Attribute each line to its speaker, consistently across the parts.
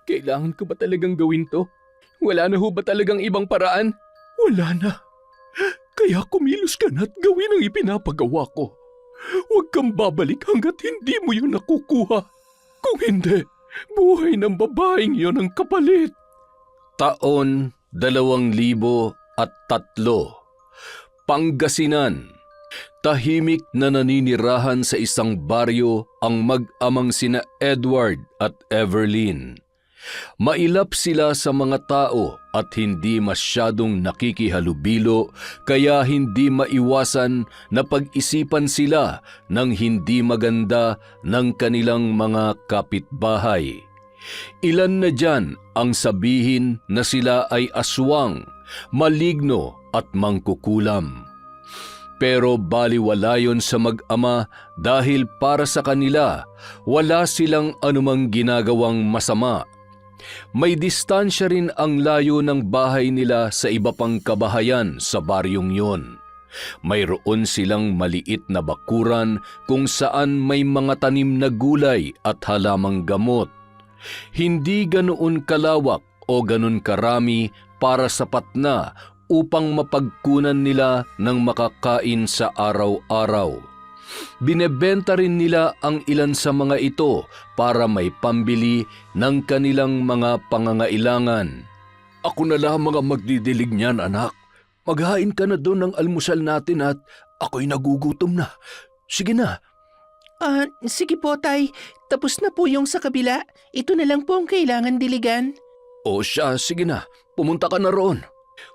Speaker 1: Kailangan ko ba talagang gawin to? Wala na ho ba talagang ibang paraan?
Speaker 2: Wala na. Kaya kumilos ka na at gawin ang ipinapagawa ko. Huwag kang babalik hanggat hindi mo yun nakukuha. Kung hindi, buhay ng babaeng yun ang kapalit.
Speaker 3: Taon 2003. Pangasinan. Tahimik na naninirahan sa isang baryo ang mag-amang sina Edward at Everline. Mailap sila sa mga tao at hindi masyadong nakikihalubilo, kaya hindi maiwasan na pag-isipan sila ng hindi maganda ng kanilang mga kapitbahay. Ilan na dyan ang sabihin na sila ay aswang, maligno at mangkukulam. Pero baliwala yon sa mag-ama dahil para sa kanila, wala silang anumang ginagawang masama. May distansya rin ang layo ng bahay nila sa iba pang kabahayan sa baryong yon. Mayroon silang maliit na bakuran kung saan may mga tanim na gulay at halamang gamot. Hindi ganoon kalawak o ganon karami para sapat na upang mapagkunan nila ng makakain sa araw-araw. Binebenta rin nila ang ilan sa mga ito para may pambili ng kanilang mga pangangailangan.
Speaker 2: Ako na lamang ang magdidilig niyan, anak. Maghain ka na doon ng almusal natin at ako'y nagugutom na. Sige na.
Speaker 4: Sige po, Tay. Tapos na po yung sa kabila. Ito na lang po ang kailangan diligan.
Speaker 2: O siya, sige na. Pumunta ka na roon.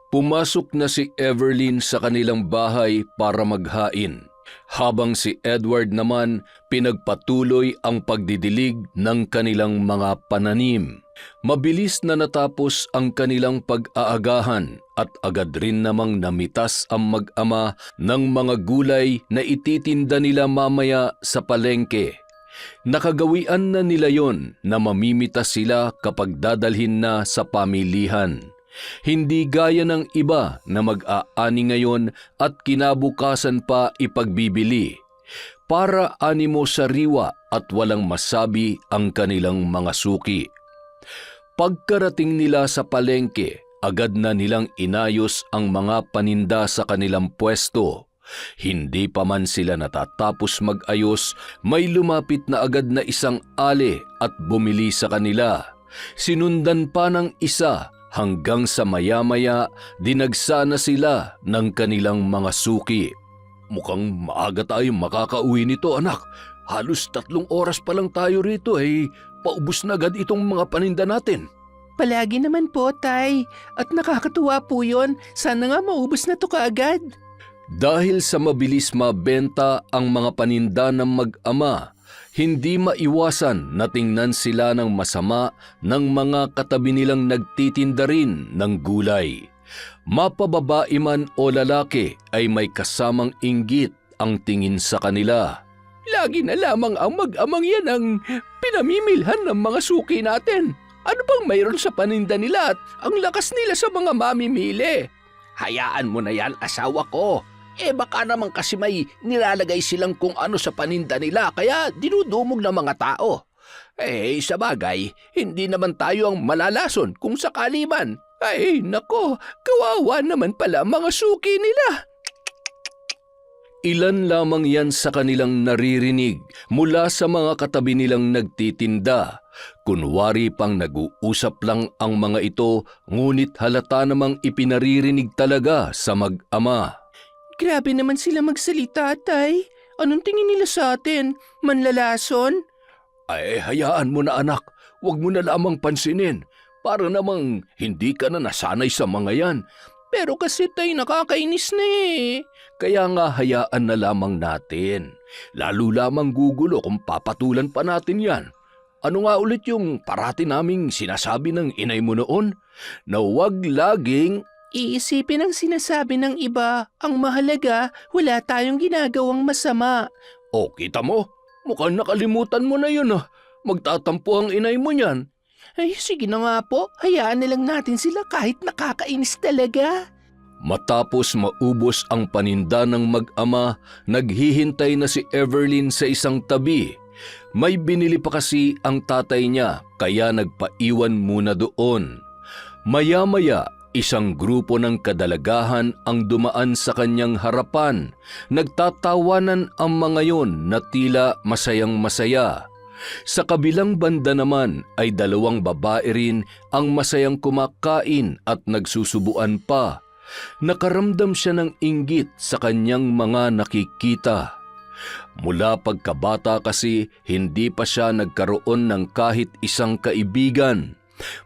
Speaker 3: Pumasok na si Everline sa kanilang bahay para maghain, habang si Edward naman pinagpatuloy ang pagdidilig ng kanilang mga pananim. Mabilis na natapos ang kanilang pag-aagahan at agad rin namang namitas ang mag-ama ng mga gulay na ititinda nila mamaya sa palengke. Nakagawian na nila yon na mamimitas sila kapag dadalhin na sa pamilihan. Hindi gaya ng iba na mag-aani ngayon at kinabukasan pa ipagbibili. Para animo sariwa at walang masabi ang kanilang mga suki. Pagkarating nila sa palengke, agad na nilang inayos ang mga paninda sa kanilang pwesto. Hindi pa man sila natatapos mag-ayos, may lumapit na agad na isang ale at bumili sa kanila. Sinundan pa ng isa hanggang sa maya-maya dinagsa na sila ng kanilang mga suki.
Speaker 2: Mukhang maaga tayong makakauwi nito, anak. Halos 3 oras pa lang tayo rito paubos na agad itong mga paninda natin.
Speaker 4: Palagi naman po, Tay. At nakakatuwa po yun. Sana nga maubos na to kaagad.
Speaker 3: Dahil sa mabilis mabenta ang mga paninda ng mag-ama, hindi maiwasan na tingnan sila ng masama ng mga katabi nilang nagtitinda rin ng gulay. Mapababae man o lalaki ay may kasamang inggit ang tingin sa kanila.
Speaker 1: Lagi na lamang ang mag-amang yan ang pinamimilhan ng mga suki natin. Ano bang mayroon sa paninda nila at ang lakas nila sa mga mamimili? Hayaan mo na yan, asawa ko. Baka naman kasi may nilalagay silang kung ano sa paninda nila kaya dinudumog ng mga tao. Sa bagay, hindi naman tayo ang malalason kung sakali man. Nako, kawawa naman pala mga suki nila.
Speaker 3: Ilan lamang yan sa kanilang naririnig mula sa mga katabi nilang nagtitinda. Kunwari pang nag-uusap lang ang mga ito, ngunit halata namang ipinaririnig talaga sa mag-ama.
Speaker 4: Grabe naman sila magsalita, Tay. Anong tingin nila sa atin? Manlalason?
Speaker 2: Hayaan mo na, anak. Huwag mo na lamang pansinin. Para namang hindi ka na nasanay sa mga yan.
Speaker 4: Pero kasi, Tay, nakakainis na eh.
Speaker 2: Kaya nga hayaan na lamang natin. Lalo lamang gugulo kung papatulan pa natin yan. Ano nga ulit yung parati naming sinasabi ng inay mo noon? Na huwag laging
Speaker 4: iisipin ang sinasabi ng iba. Ang mahalaga, wala tayong ginagawang masama.
Speaker 2: O, kita mo? Mukhang nakalimutan mo na yun Magtatampo ang inay mo niyan.
Speaker 4: Sige na nga po. Hayaan na lang natin sila kahit nakakainis talaga.
Speaker 3: Matapos maubos ang paninda ng mag-ama, naghihintay na si Everline sa isang tabi. May binili pa kasi ang tatay niya kaya nagpaiwan muna doon. Maya-maya, isang grupo ng kadalagahan ang dumaan sa kanyang harapan. Nagtatawanan ang mga yon na tila masayang-masaya. Sa kabilang banda naman ay 2 babae rin ang masayang kumakain at nagsusubuan pa. Nakaramdam siya ng inggit sa kanyang mga nakikita. Mula pagkabata kasi hindi pa siya nagkaroon ng kahit isang kaibigan.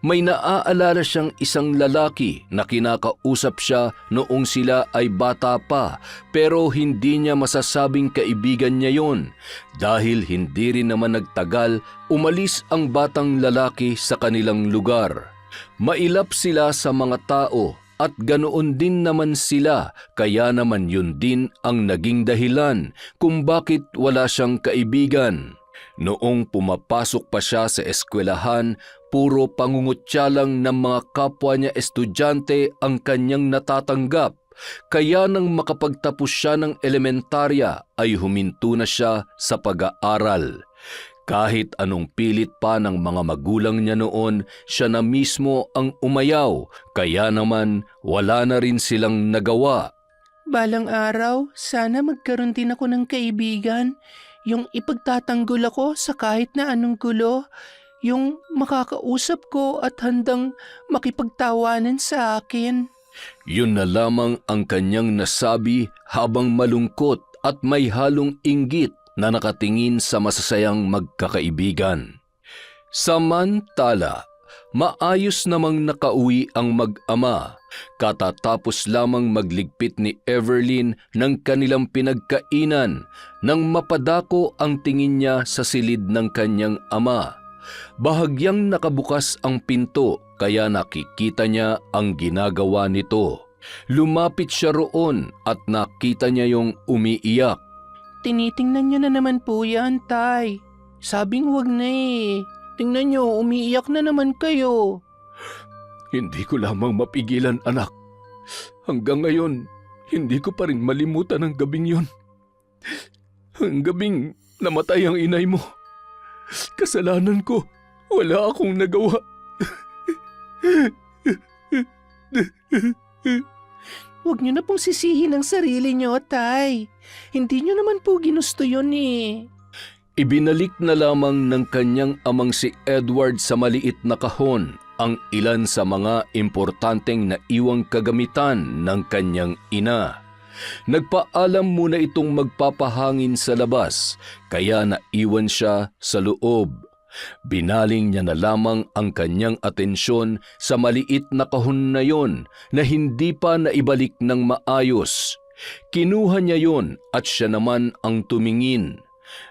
Speaker 3: May naaalala siyang isang lalaki na kinakausap siya noong sila ay bata pa pero hindi niya masasabing kaibigan niya yon dahil hindi rin naman nagtagal umalis ang batang lalaki sa kanilang lugar. Mailap sila sa mga tao at ganoon din naman sila kaya naman yun din ang naging dahilan kung bakit wala siyang kaibigan. Noong pumapasok pa siya sa eskwelahan, puro pangungutya lang ng mga kapwa niya estudyante ang kanyang natatanggap. Kaya nang makapagtapos siya ng elementarya ay huminto na siya sa pag-aaral. Kahit anong pilit pa ng mga magulang niya noon, siya na mismo ang umayaw, kaya naman wala na rin silang nagawa.
Speaker 4: Balang araw, sana magkaroon din ako ng kaibigan. Yung ipagtatanggol ako sa kahit na anong gulo. Yung makakausap ko at handang makipagtawanan sa akin.
Speaker 3: Yun na lamang ang kanyang nasabi habang malungkot at may halong inggit na nakatingin sa masasayang magkakaibigan. Samantala, maayos namang nakauwi ang mag-ama. Katatapos lamang magligpit ni Everlyn ng kanilang pinagkainan nang mapadako ang tingin niya sa silid ng kanyang ama. Bahagyang nakabukas ang pinto kaya nakikita niya ang ginagawa nito. Lumapit siya roon at nakita niya yung umiiyak.
Speaker 4: Tinitingnan niyo na naman po yan, Tay. Sabing wag na eh. Tingnan niyo, umiiyak na naman kayo.
Speaker 2: Hindi ko lamang mapigilan, anak. Hanggang ngayon, hindi ko pa rin malimutan ang gabing yon. Ang gabing namatay ang inay mo. Kasalanan ko. Wala akong nagawa.
Speaker 4: Huwag niyo na pong sisihin ang sarili niyo, Tay. Hindi niyo naman po ginusto yun eh.
Speaker 3: Ibinalik na lamang ng kanyang amang si Edward sa maliit na kahon ang ilan sa mga importanteng naiwang kagamitan ng kanyang ina. Nagpaalam muna itong magpapahangin sa labas, kaya naiwan siya sa loob. Binaling niya na lamang ang kanyang atensyon sa maliit na kahon na yon na hindi pa naibalik ng maayos. Kinuha niya yon at siya naman ang tumingin.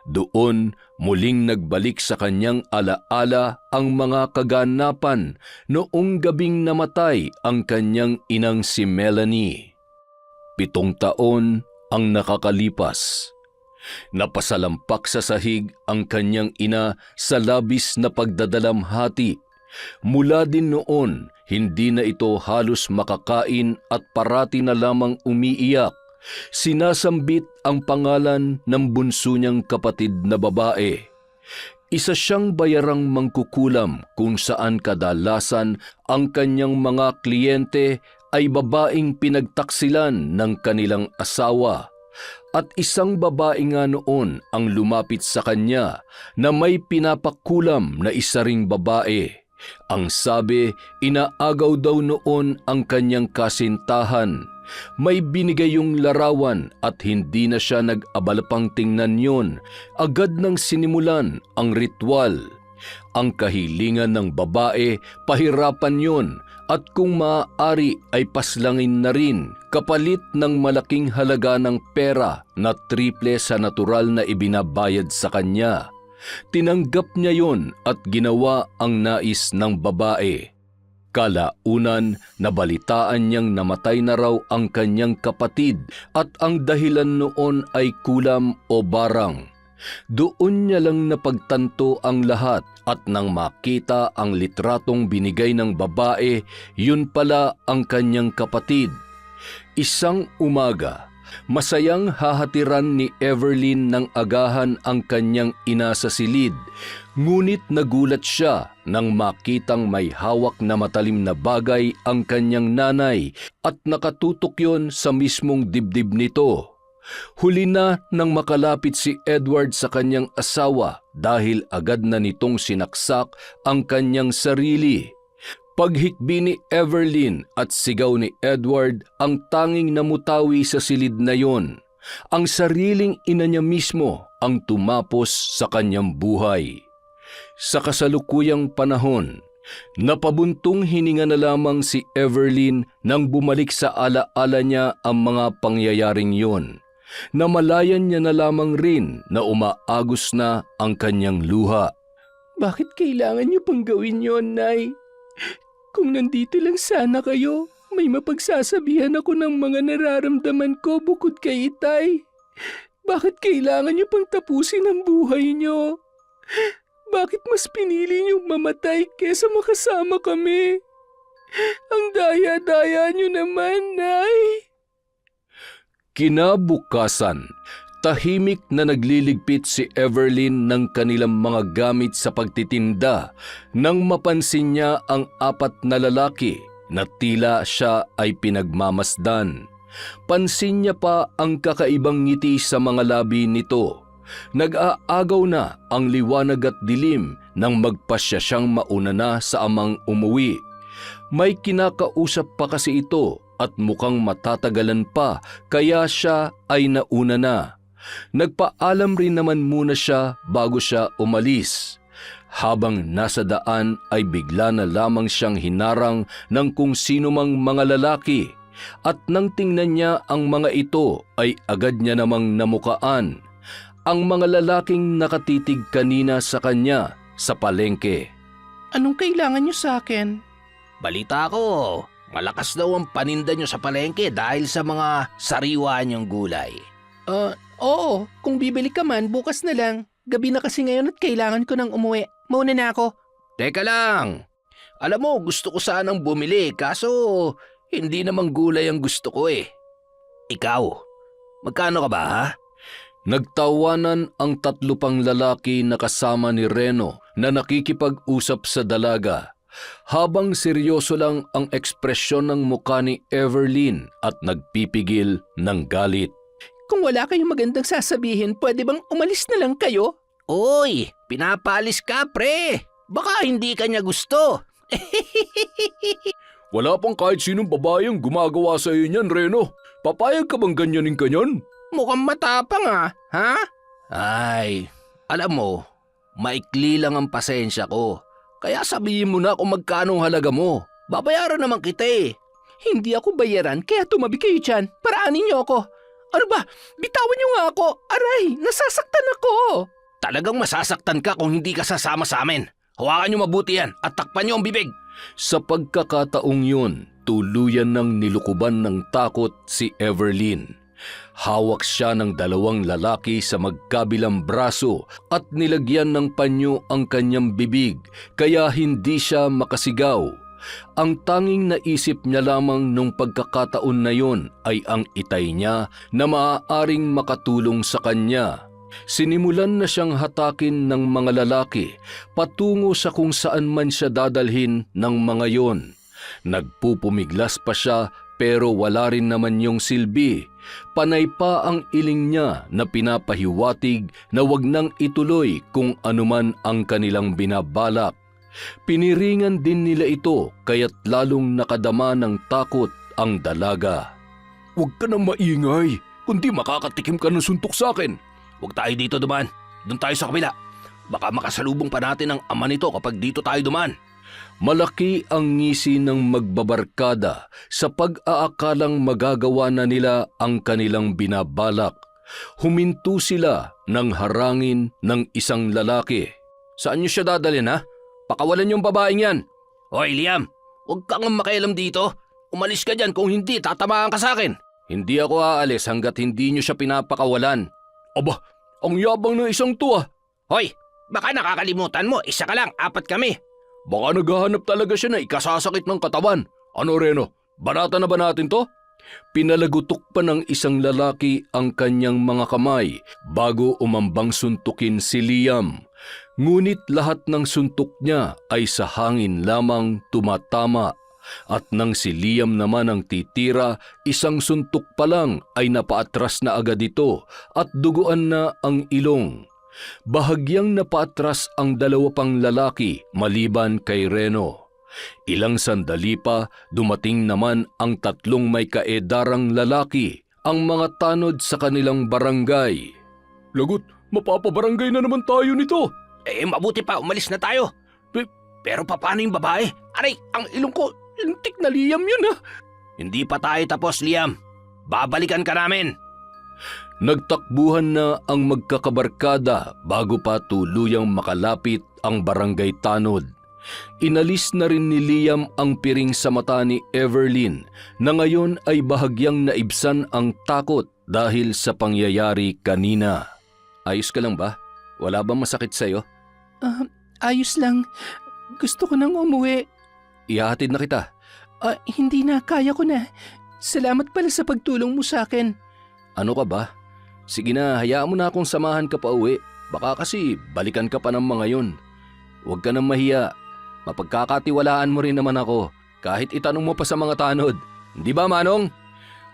Speaker 3: Doon muling nagbalik sa kanyang alaala ang mga kaganapan noong gabing namatay ang kanyang inang si Melanie. 7 taon ang nakakalipas. Napasalampak sa sahig ang kanyang ina sa labis na pagdadalamhati. Mula din noon, hindi na ito halos makakain at parati na lamang umiiyak. Sinasambit ang pangalan ng bunso niyang kapatid na babae. Isa siyang bayarang mangkukulam kung saan kadalasan ang kanyang mga kliyente ay babaeng pinagtaksilan ng kanilang asawa. At isang babae nga noon ang lumapit sa kanya na may pinapakulam na isa ring babae. Ang sabi, inaagaw daw noon ang kanyang kasintahan. May binigay yung larawan at hindi na siya nag-abala pang tingnan yon. Agad nang sinimulan ang ritual. Ang kahilingan ng babae, pahirapan yon at kung maaari ay paslangin na rin kapalit ng malaking halaga ng pera na triple sa natural na ibinabayad sa kanya. Tinanggap niya yon at ginawa ang nais ng babae. Kalaunan, nabalitaan niyang namatay na raw ang kanyang kapatid at ang dahilan noon ay kulam o barang. Doon niya lang napagtanto ang lahat at nang makita ang litratong binigay ng babae, yun pala ang kanyang kapatid. Isang umaga, Masayang hahatiran ni Everlyn ng agahan ang kanyang ina sa silid, ngunit nagulat siya nang makitang may hawak na matalim na bagay ang kanyang nanay at nakatutok yon sa mismong dibdib nito. Huli na nang makalapit si Edward sa kanyang asawa dahil agad na nitong sinaksak ang kanyang sarili. Paghikbi ni Everlyn at sigaw ni Edward ang tanging namutawi sa silid na yon. Ang sariling ina niya mismo ang tumapos sa kanyang buhay. Sa kasalukuyang panahon, napabuntong hininga na lamang si Everlyn nang bumalik sa alaala niya ang mga pangyayaring yon. Namalayan niya na lamang rin na umaagos na ang kanyang luha.
Speaker 4: Bakit kailangan niyo pang gawin yon, Nay? Kung nandito lang sana kayo, may mapagsasabihan ako ng mga nararamdaman ko bukod kay Itay. Bakit kailangan niyo pang tapusin ang buhay niyo? Bakit mas pinili niyong mamatay kesa makasama kami? Ang daya-daya niyo naman, Nay.
Speaker 3: Kinabukasan, tahimik na nagliligpit si Everlyn ng kanilang mga gamit sa pagtitinda nang mapansin niya ang 4 na lalaki na tila siya ay pinagmamasdan. Pansin niya pa ang kakaibang ngiti sa mga labi nito. Nag-aagaw na ang liwanag at dilim nang magpasya siyang mauna na sa amang umuwi. May kinakausap pa kasi ito at mukhang matatagalan pa kaya siya ay nauna na. Nagpaalam rin naman muna siya bago siya umalis. Habang nasa daan ay bigla na lamang siyang hinarang ng kung sino mang mga lalaki at nang tingnan niya ang mga ito ay agad niya namang namukaan. Ang mga lalaking nakatitig kanina sa kanya sa palengke.
Speaker 4: Anong kailangan niyo sa akin?
Speaker 1: Balita ko, malakas daw ang paninda nyo sa palengke dahil sa mga sariwa niyong gulay.
Speaker 4: Oo. Kung bibili ka man, bukas na lang. Gabi na kasi ngayon at kailangan ko nang umuwi. Mauna na ako.
Speaker 1: Teka lang. Alam mo, gusto ko sanang bumili kaso hindi namang gulay ang gusto ko eh. Ikaw, magkano ka ba ha?
Speaker 3: Nagtawanan ang 3 pang lalaki na kasama ni Reno na nakikipag-usap sa dalaga. Habang seryoso lang ang ekspresyon ng mukha ni Everlyn at nagpipigil ng galit.
Speaker 4: Kung wala kayong magandang sasabihin, pwede bang umalis na lang kayo?
Speaker 1: Uy, pinapalis ka pre. Baka hindi ka niya gusto.
Speaker 3: Wala pang kahit sinong babaeng gumagawa sa iyo niyan, Reno. Papayag ka bang ganyanin ka niyan?
Speaker 1: Mukhang matapang ha? Ay, alam mo, maikli lang ang pasensya ko. Kaya sabihin mo na kung magkano ang halaga mo. Babayaran naman kita eh.
Speaker 4: Hindi ako bayaran kaya tumabi kayo dyan. Paraanin niyo ako. Ano ba? Bitawan niyo nga ako. Aray, nasasaktan ako.
Speaker 1: Talagang masasaktan ka kung hindi ka sasama sa amin. Hawakan niyo mabuti yan at takpan niyo ang bibig.
Speaker 3: Sa pagkakataong yun, tuluyan ng nilukuban ng takot si Everlyn. Hawak siya ng 2 lalaki sa magkabilang braso at nilagyan ng panyo ang kanyang bibig kaya hindi siya makasigaw. Ang tanging naisip niya lamang nung pagkakataon na yon ay ang itay niya na maaaring makatulong sa kanya. Sinimulan na siyang hatakin ng mga lalaki patungo sa kung saan man siya dadalhin ng mga yon. Nagpupumiglas pa siya pero wala rin naman yung silbi. Panay pa ang iling niya na pinapahiwatig na wag nang ituloy kung anuman ang kanilang binabalak. Piniringan din nila ito kaya't lalong nakadama ng takot ang dalaga.
Speaker 2: Huwag ka nang maingay, kundi makakatikim ka ng suntok sa akin.
Speaker 1: Huwag tayo dito duman. Doon tayo sa kabila. Baka makasalubong pa natin ang ama nito kapag dito tayo duman.
Speaker 3: Malaki ang ngisi ng magbabarkada sa pag-aakalang magagawa na nila ang kanilang binabalak. Huminto sila nang harangin ng isang lalaki.
Speaker 1: Saan niyo siya dadalhin ha? Pakawalan yung babaeng yan. Hoy Liam, huwag kang makialam dito. Umalis ka dyan kung hindi tatamaan ka sa akin.
Speaker 3: Hindi ako aalis hanggat hindi niyo siya pinapakawalan.
Speaker 2: Aba, ang yabang ng isang to ah.
Speaker 1: Hoy, baka nakakalimutan mo, isa ka lang, 4 kami.
Speaker 2: Baka naghahanap talaga siya na ikasasakit ng katawan. Ano Reno, banata na ba natin to?
Speaker 3: Pinalagutok pa ng isang lalaki ang kanyang mga kamay bago umambang suntukin si Liam. Ngunit lahat ng suntok niya ay sa hangin lamang tumatama. At nang si Liam naman ang titira, isang suntok pa lang ay napaatras na agad ito at duguan na ang ilong. Bahagyang napaatras ang dalawa pang lalaki maliban kay Reno. Ilang sandali pa, dumating naman ang tatlong may kaedarang lalaki, ang mga tanod sa kanilang barangay.
Speaker 2: Lagot, mapapabarangay na naman tayo nito.
Speaker 1: Mabuti pa, umalis na tayo. Pero paano yung babae? Aray, ang ilong ko, lintik na Liam yun ah. Hindi pa tayo tapos, Liam. Babalikan ka namin.
Speaker 3: Nagtakbuhan na ang magkakabarkada bago pa tuluyang makalapit ang barangay tanod. Inalis na rin ni Liam ang piring sa mata ni Everlyn na ngayon ay bahagyang naibsan ang takot dahil sa pangyayari kanina. Ayos ka lang ba? Wala bang masakit sa'yo?
Speaker 4: Ayos lang. Gusto ko nang umuwi.
Speaker 3: Ihahatid na kita.
Speaker 4: Hindi na, kaya ko na. Salamat pala sa pagtulong mo sa akin.
Speaker 3: Ano ka ba? Sige na, hayaan mo na akong samahan ka pa uwi. Baka kasi balikan ka pa ng mga yun. Huwag ka nang mahiya. Mapagkakatiwalaan mo rin naman ako kahit itanong mo pa sa mga tanod. Di ba, Manong?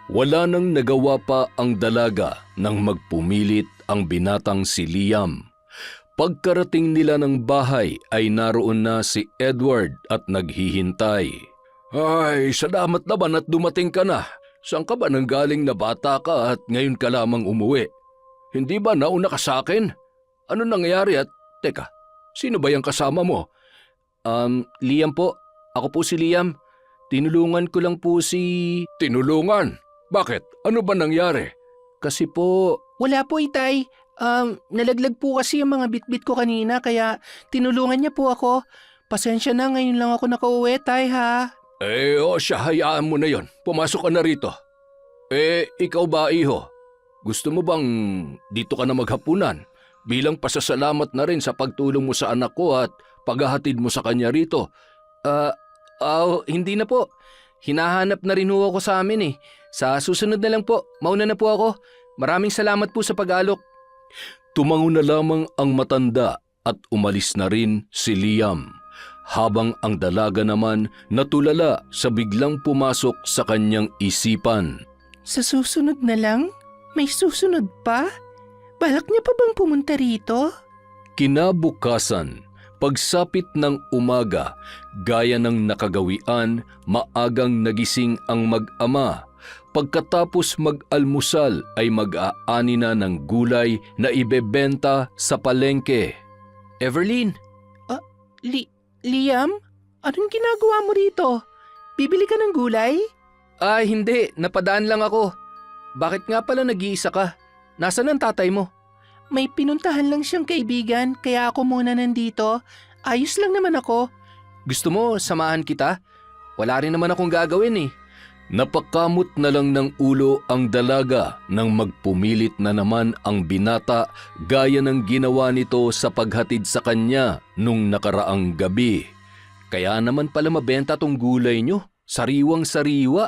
Speaker 3: Wala nang nagawa pa ang dalaga nang magpumilit ang binatang si Liam. Pagkarating nila ng bahay ay naroon na si Edward at naghihintay.
Speaker 2: Ay, salamat naman at dumating ka na. Saan ka ba nanggaling na bata ka at ngayon ka lamang umuwi? Hindi ba nauna ka sa akin? Ano nangyayari at, teka, sino ba yung kasama mo?
Speaker 3: Liam po. Ako po si Liam. Tinulungan ko lang po si...
Speaker 2: Tinulungan? Bakit? Ano ba nangyari?
Speaker 3: Kasi po...
Speaker 4: Wala po, Itay. Nalaglag po kasi yung mga bitbit ko kanina kaya tinulungan niya po ako. Pasensya na, ngayon lang ako nakauwi, Tay, ha?
Speaker 2: Siya, hayaan mo na yon. Pumasok ka na rito. Ikaw ba, iho? Gusto mo bang dito ka na maghapunan? Bilang pasasalamat na rin sa pagtulong mo sa anak ko at paghahatid mo sa kanya rito.
Speaker 3: Hindi na po. Hinahanap na rin ho ako sa amin eh. Sa susunod na lang po, mauna na po ako. Maraming salamat po sa pag-alok. Tumango na lamang ang matanda at umalis na rin si Liam. Habang ang dalaga naman natulala sa biglang pumasok sa kanyang isipan.
Speaker 4: Sa susunod na lang? May susunod pa? Balak niya pa bang pumunta rito?
Speaker 3: Kinabukasan, pagsapit ng umaga, gaya ng nakagawian, maagang nagising ang mag-ama. Pagkatapos mag-almusal ay mag-aani na ng gulay na ibebenta sa palengke.
Speaker 1: Everlyn,
Speaker 4: Liam? Anong ginagawa mo rito? Bibili ka ng gulay?
Speaker 3: Hindi. Napadaan lang ako. Bakit nga pala nag-iisa ka? Nasaan ang tatay mo?
Speaker 4: May pinuntahan lang siyang kaibigan kaya ako muna nandito. Ayos lang naman ako.
Speaker 3: Gusto mo samahan kita? Wala rin naman akong gagawin eh. Napakamot na lang ng ulo ang dalaga nang magpumilit na naman ang binata gaya ng ginawa nito sa paghatid sa kanya nung nakaraang gabi. Kaya naman pala mabenta tong gulay nyo, sariwang-sariwa.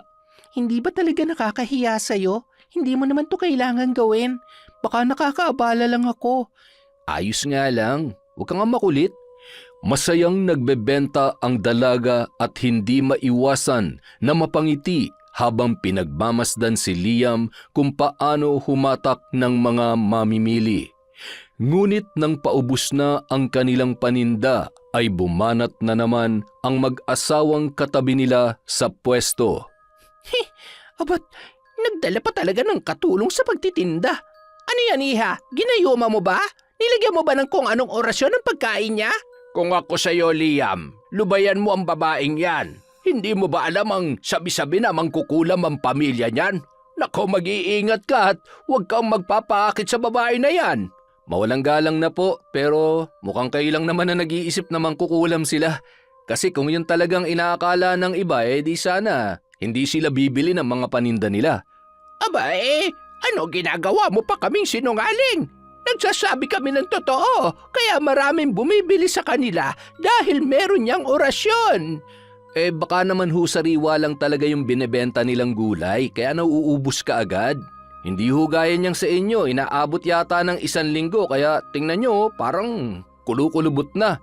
Speaker 4: Hindi ba talaga nakakahiya sa'yo? Hindi mo naman to kailangan gawin. Baka nakakaabala lang ako.
Speaker 3: Ayos nga lang, huwag kang makulit. Masayang nagbebenta ang dalaga at hindi maiwasan na mapangiti habang pinagmamasdan si Liam kung paano humatak ng mga mamimili. Ngunit nang paubos na ang kanilang paninda ay bumanat na naman ang mag-asawang katabi nila sa pwesto.
Speaker 1: Abat, nagdala pa talaga ng katulong sa pagtitinda. Ano yan, iha? Ginayuma mo ba? Nilagyan mo ba ng kung anong orasyon ng pagkain niya? Kung ako sa'yo, Liam, lubayan mo ang babaeng yan. Hindi mo ba alam ang sabi-sabi na mangkukulam ang pamilya niyan? Nako, mag-iingat ka at huwag kang magpapaakit sa babae na yan.
Speaker 3: Mawalang galang na po, pero mukhang kayo lang naman na nag-iisip na mangkukulam sila. Kasi kung yun talagang inaakala ng iba, di sana hindi sila bibili ng mga paninda nila.
Speaker 1: Aba ano ginagawa mo pa kaming sinungaling? Nagsasabi kami ng totoo, kaya maraming bumibili sa kanila dahil meron niyang orasyon.
Speaker 3: Baka naman ho sariwa lang talaga yung binebenta nilang gulay, kaya nauubos ka agad. Hindi ho gaya niyang sa inyo, inaabot yata ng 1 linggo, kaya tingnan nyo, parang kulukulubot na.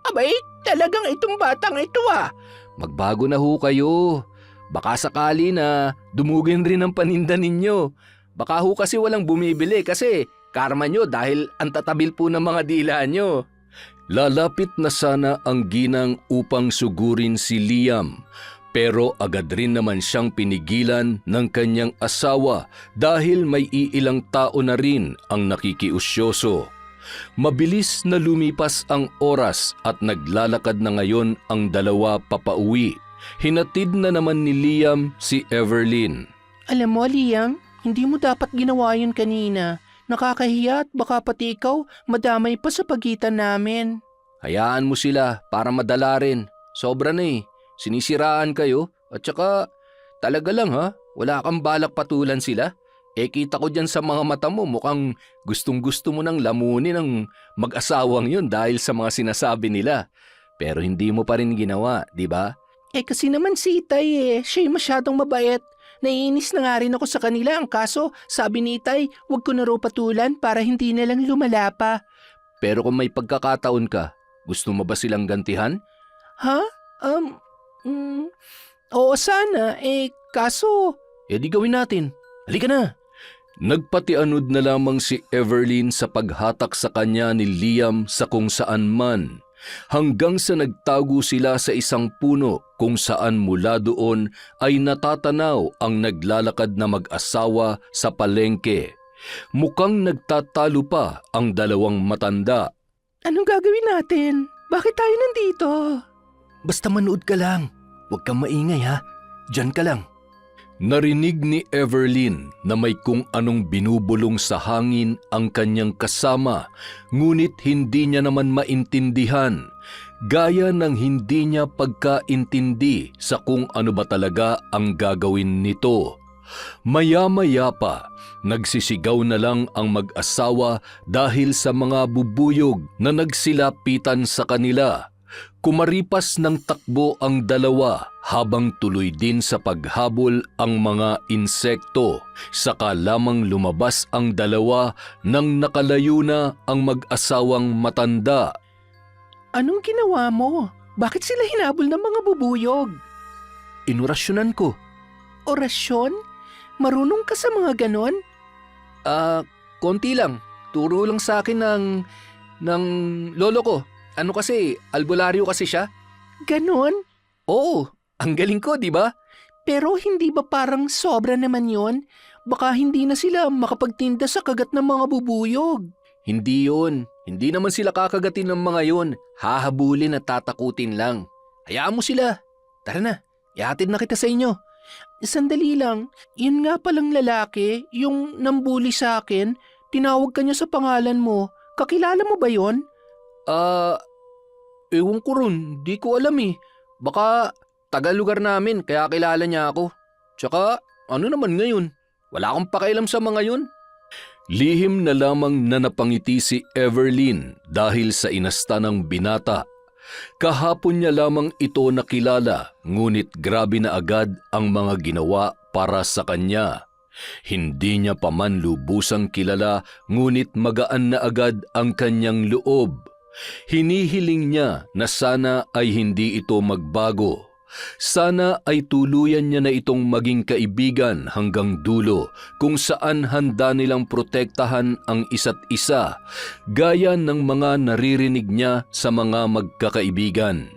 Speaker 1: Abay, talagang itong batang ito ah.
Speaker 3: Magbago na ho kayo. Baka sakali na dumugin rin ang paninda ninyo. Baka ho kasi walang bumibili kasi karma nyo dahil ang tatabil po ng mga dila nyo. Lalapit na sana ang ginang upang sugurin si Liam, pero agad rin naman siyang pinigilan ng kanyang asawa dahil may iilang tao na rin ang nakikiusyoso. Mabilis na lumipas ang oras at naglalakad na ngayon ang dalawa papauwi. Hinatid na naman ni Liam si Everlyn.
Speaker 4: Alam mo, Liam, hindi mo dapat ginawa yun kanina. Nakakahiya at baka pati ikaw madamay pa sa pagitan namin.
Speaker 3: Hayaan mo sila para madala rin. Sobra na eh. Sinisiraan kayo at saka talaga lang ha, wala kang balak patulan sila. Kita ko dyan sa mga mata mo mukhang gustong-gusto mo nang lamunin ang mag-asawang yun dahil sa mga sinasabi nila. Pero hindi mo pa rin ginawa, di ba?
Speaker 4: Kasi naman si Itay siya'y masyadong mabait. Naiinis na nga rin ako sa kanila. Ang kaso, sabi ni Itay, huwag ko na raw patulan para hindi na lang lumala pa.
Speaker 3: Pero kung may pagkakataon ka, gusto mo ba silang gantihan?
Speaker 4: Ha? Oo sana. Kaso...
Speaker 3: Di gawin natin. Halika na. Nagpatianod na lamang si Everlyn sa paghatak sa kanya ni Liam sa kung saan man, hanggang sa nagtago sila sa isang puno kung saan mula doon ay natatanaw ang naglalakad na mag-asawa sa palengke. Mukhang nagtatalo pa ang dalawang matanda.
Speaker 4: Anong gagawin natin? Bakit tayo nandito?
Speaker 3: Basta manood ka lang. Huwag kang maingay ha. Diyan ka lang. Narinig ni Everlyn na may kung anong binubulong sa hangin ang kanyang kasama, ngunit hindi niya naman maintindihan, gaya ng hindi niya pagkaintindi sa kung ano ba talaga ang gagawin nito. Maya-maya pa, nagsisigaw na lang ang mag-asawa dahil sa mga bubuyog na nagsilapitan sa kanila. Kumaripas ng takbo ang dalawa habang tuloy din sa paghabol ang mga insekto. Saka lamang lumabas ang dalawa nang nakalayo na ang mag-asawang matanda.
Speaker 4: Anong ginawa mo? Bakit sila hinabol ng mga bubuyog?
Speaker 3: Inurasyonan ko.
Speaker 4: Orasyon? Marunong ka sa mga ganon?
Speaker 3: Konti lang. Turo lang sa akin ng lolo ko. Ano kasi, albularyo kasi siya.
Speaker 4: Ganon?
Speaker 3: Oo, ang galing ko, di ba?
Speaker 4: Pero hindi ba parang sobra naman yon? Baka hindi na sila makapagtinda sa kagat ng mga bubuyog.
Speaker 3: Hindi yun. Hindi naman sila kakagatin ng mga yun. Hahabulin at tatakutin lang. Hayaan mo sila. Tara na, ihatid na kita sa inyo.
Speaker 4: Sandali lang, yun nga palang lalaki, yung nambuli sa akin, tinawag ka niya sa pangalan mo. Kakilala mo ba yon?
Speaker 3: Ewan ko ron, di ko alam eh. Baka taga lugar namin kaya kilala niya ako. Tsaka ano naman ngayon, wala akong pakialam sa mga yun. Lihim na lamang na napangiti si Everlyn dahil sa inasta ng binata. Kahapon niya lamang ito nakilala, ngunit grabe na agad ang mga ginawa para sa kanya. Hindi niya pa man lubusang kilala, ngunit magaan na agad ang kanyang loob. Hinihiling niya na sana ay hindi ito magbago. Sana ay tuluyan niya na itong maging kaibigan hanggang dulo, kung saan handa nilang protektahan ang isa't isa, gaya ng mga naririnig niya sa mga magkakaibigan.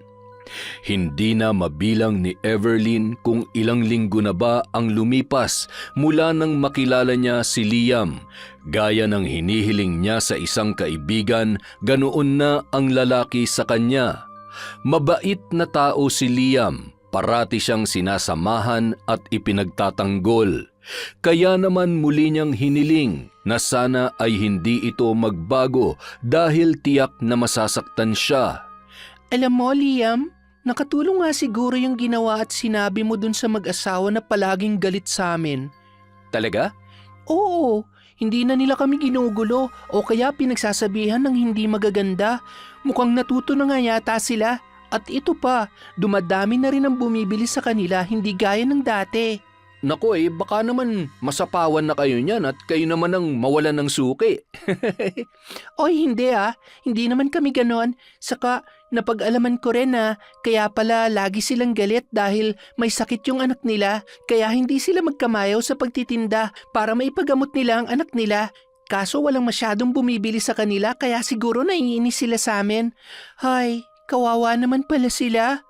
Speaker 3: Hindi na mabilang ni Everlyn kung ilang linggo na ba ang lumipas mula nang makilala niya si Liam. Gaya ng hinihiling niya sa isang kaibigan, ganoon na ang lalaki sa kanya. Mabait na tao si Liam, parati siyang sinasamahan at ipinagtatanggol. Kaya naman muli niyang hiniling na sana ay hindi ito magbago dahil tiyak na masasaktan siya.
Speaker 4: Alam mo, Liam, nakatulong nga siguro yung ginawa at sinabi mo dun sa mag-asawa na palaging galit sa amin.
Speaker 3: Talaga?
Speaker 4: Oo, hindi na nila kami ginugulo o kaya pinagsasabihan ng hindi magaganda. Mukhang natuto na nga yata sila At ito pa, dumadami na rin ang bumibili sa kanila, hindi gaya ng dati.
Speaker 3: Nako baka naman masapawan na kayo niyan at kayo naman ang mawalan ng suki.
Speaker 4: Oy, hindi Hindi naman kami ganon. Saka, napag-alaman ko rin na kaya pala lagi silang galit dahil may sakit yung anak nila. Kaya hindi sila magkamayaw sa pagtitinda para maipagamot nila ang anak nila. Kaso walang masyadong bumibili sa kanila kaya siguro naiinis sila sa amin. Hay, kawawa naman pala sila.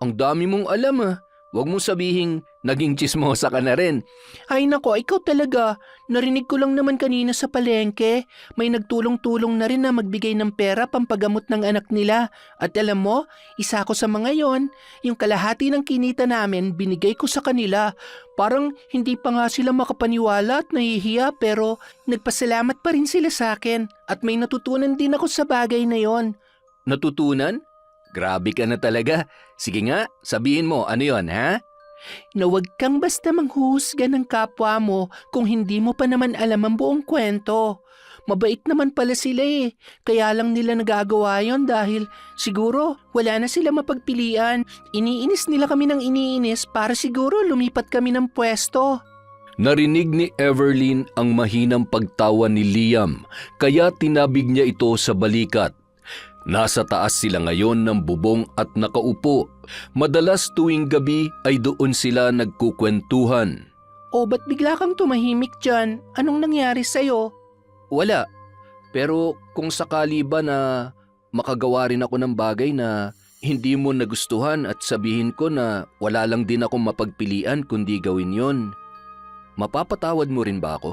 Speaker 3: Ang dami mong alam. Huwag mong sabihing naging tsismosa ka na rin.
Speaker 4: Ay nako, ikaw talaga. Narinig ko lang naman kanina sa palengke. May nagtulong-tulong na rin na magbigay ng pera pampagamot ng anak nila. At alam mo, isa ko sa mga yon. Yung kalahati ng kinita namin, binigay ko sa kanila. Parang hindi pa nga sila makapaniwala at nahihiya pero nagpasalamat pa rin sila sa akin. At may natutunan din ako sa bagay na yon.
Speaker 3: Natutunan? Grabe ka na talaga. Sige nga, sabihin mo, ano yon, ha?
Speaker 4: Na huwag kang basta manghuhusga ng kapwa mo kung hindi mo pa naman alam ang buong kwento. Mabait naman pala sila kaya lang nila nagagawa yon dahil siguro wala na sila mapagpilian. Iniinis nila kami ng iniinis para siguro lumipat kami ng pwesto.
Speaker 3: Narinig ni Everlyn ang mahinang pagtawa ni Liam, kaya tinabig niya ito sa balikat. Nasa taas sila ngayon ng bubong at nakaupo. Madalas tuwing gabi ay doon sila nagkukwentuhan.
Speaker 4: O ba't bigla kang tumahimik dyan? Anong nangyari sa'yo?
Speaker 3: Wala. Pero kung sakali ba na makagawa rin ako ng bagay na hindi mo nagustuhan at sabihin ko na wala lang din akong mapagpilian kundi gawin yon, mapapatawad mo rin ba ako?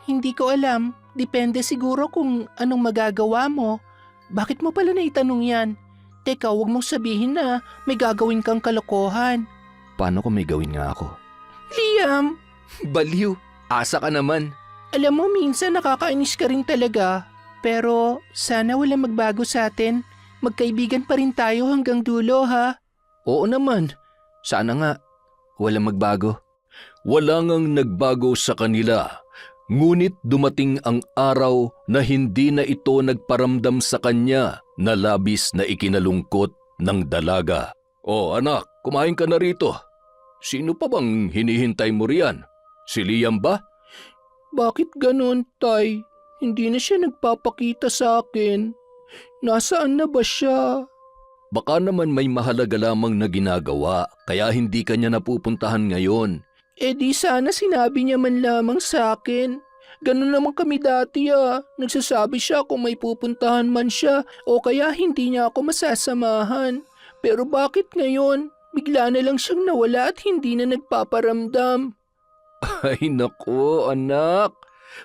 Speaker 4: Hindi ko alam. Depende siguro kung anong magagawa mo. Bakit mo pala naitanong yan? Teka, huwag mong sabihin na may gagawin kang kalokohan.
Speaker 3: Paano kung may gawin nga ako?
Speaker 4: Liam!
Speaker 3: Baliw! Asa ka naman!
Speaker 4: Alam mo, minsan nakakainis ka rin talaga. Pero sana wala magbago sa atin. Magkaibigan pa rin tayo hanggang dulo, ha?
Speaker 3: Oo naman. Sana nga. Walang magbago. Wala ngang nagbago sa kanila. Ngunit dumating ang araw na hindi na ito nagparamdam sa kanya na labis na ikinalungkot ng dalaga. Oh anak, kumain ka na rito. Sino pa bang hinihintay mo riyan? Si Liam ba?
Speaker 4: Bakit ganun, Tay? Hindi na siya nagpapakita sa akin. Nasaan na ba siya?
Speaker 3: Baka naman may mahalaga lamang na ginagawa kaya hindi ka niya napupuntahan ngayon.
Speaker 4: Di sana sinabi niya man lamang sa akin. Ganun naman kami dati Nagsasabi siya kung may pupuntahan man siya o kaya hindi niya ako masasamahan. Pero bakit ngayon? Bigla na lang siyang nawala at hindi na nagpaparamdam.
Speaker 3: Ay nako anak,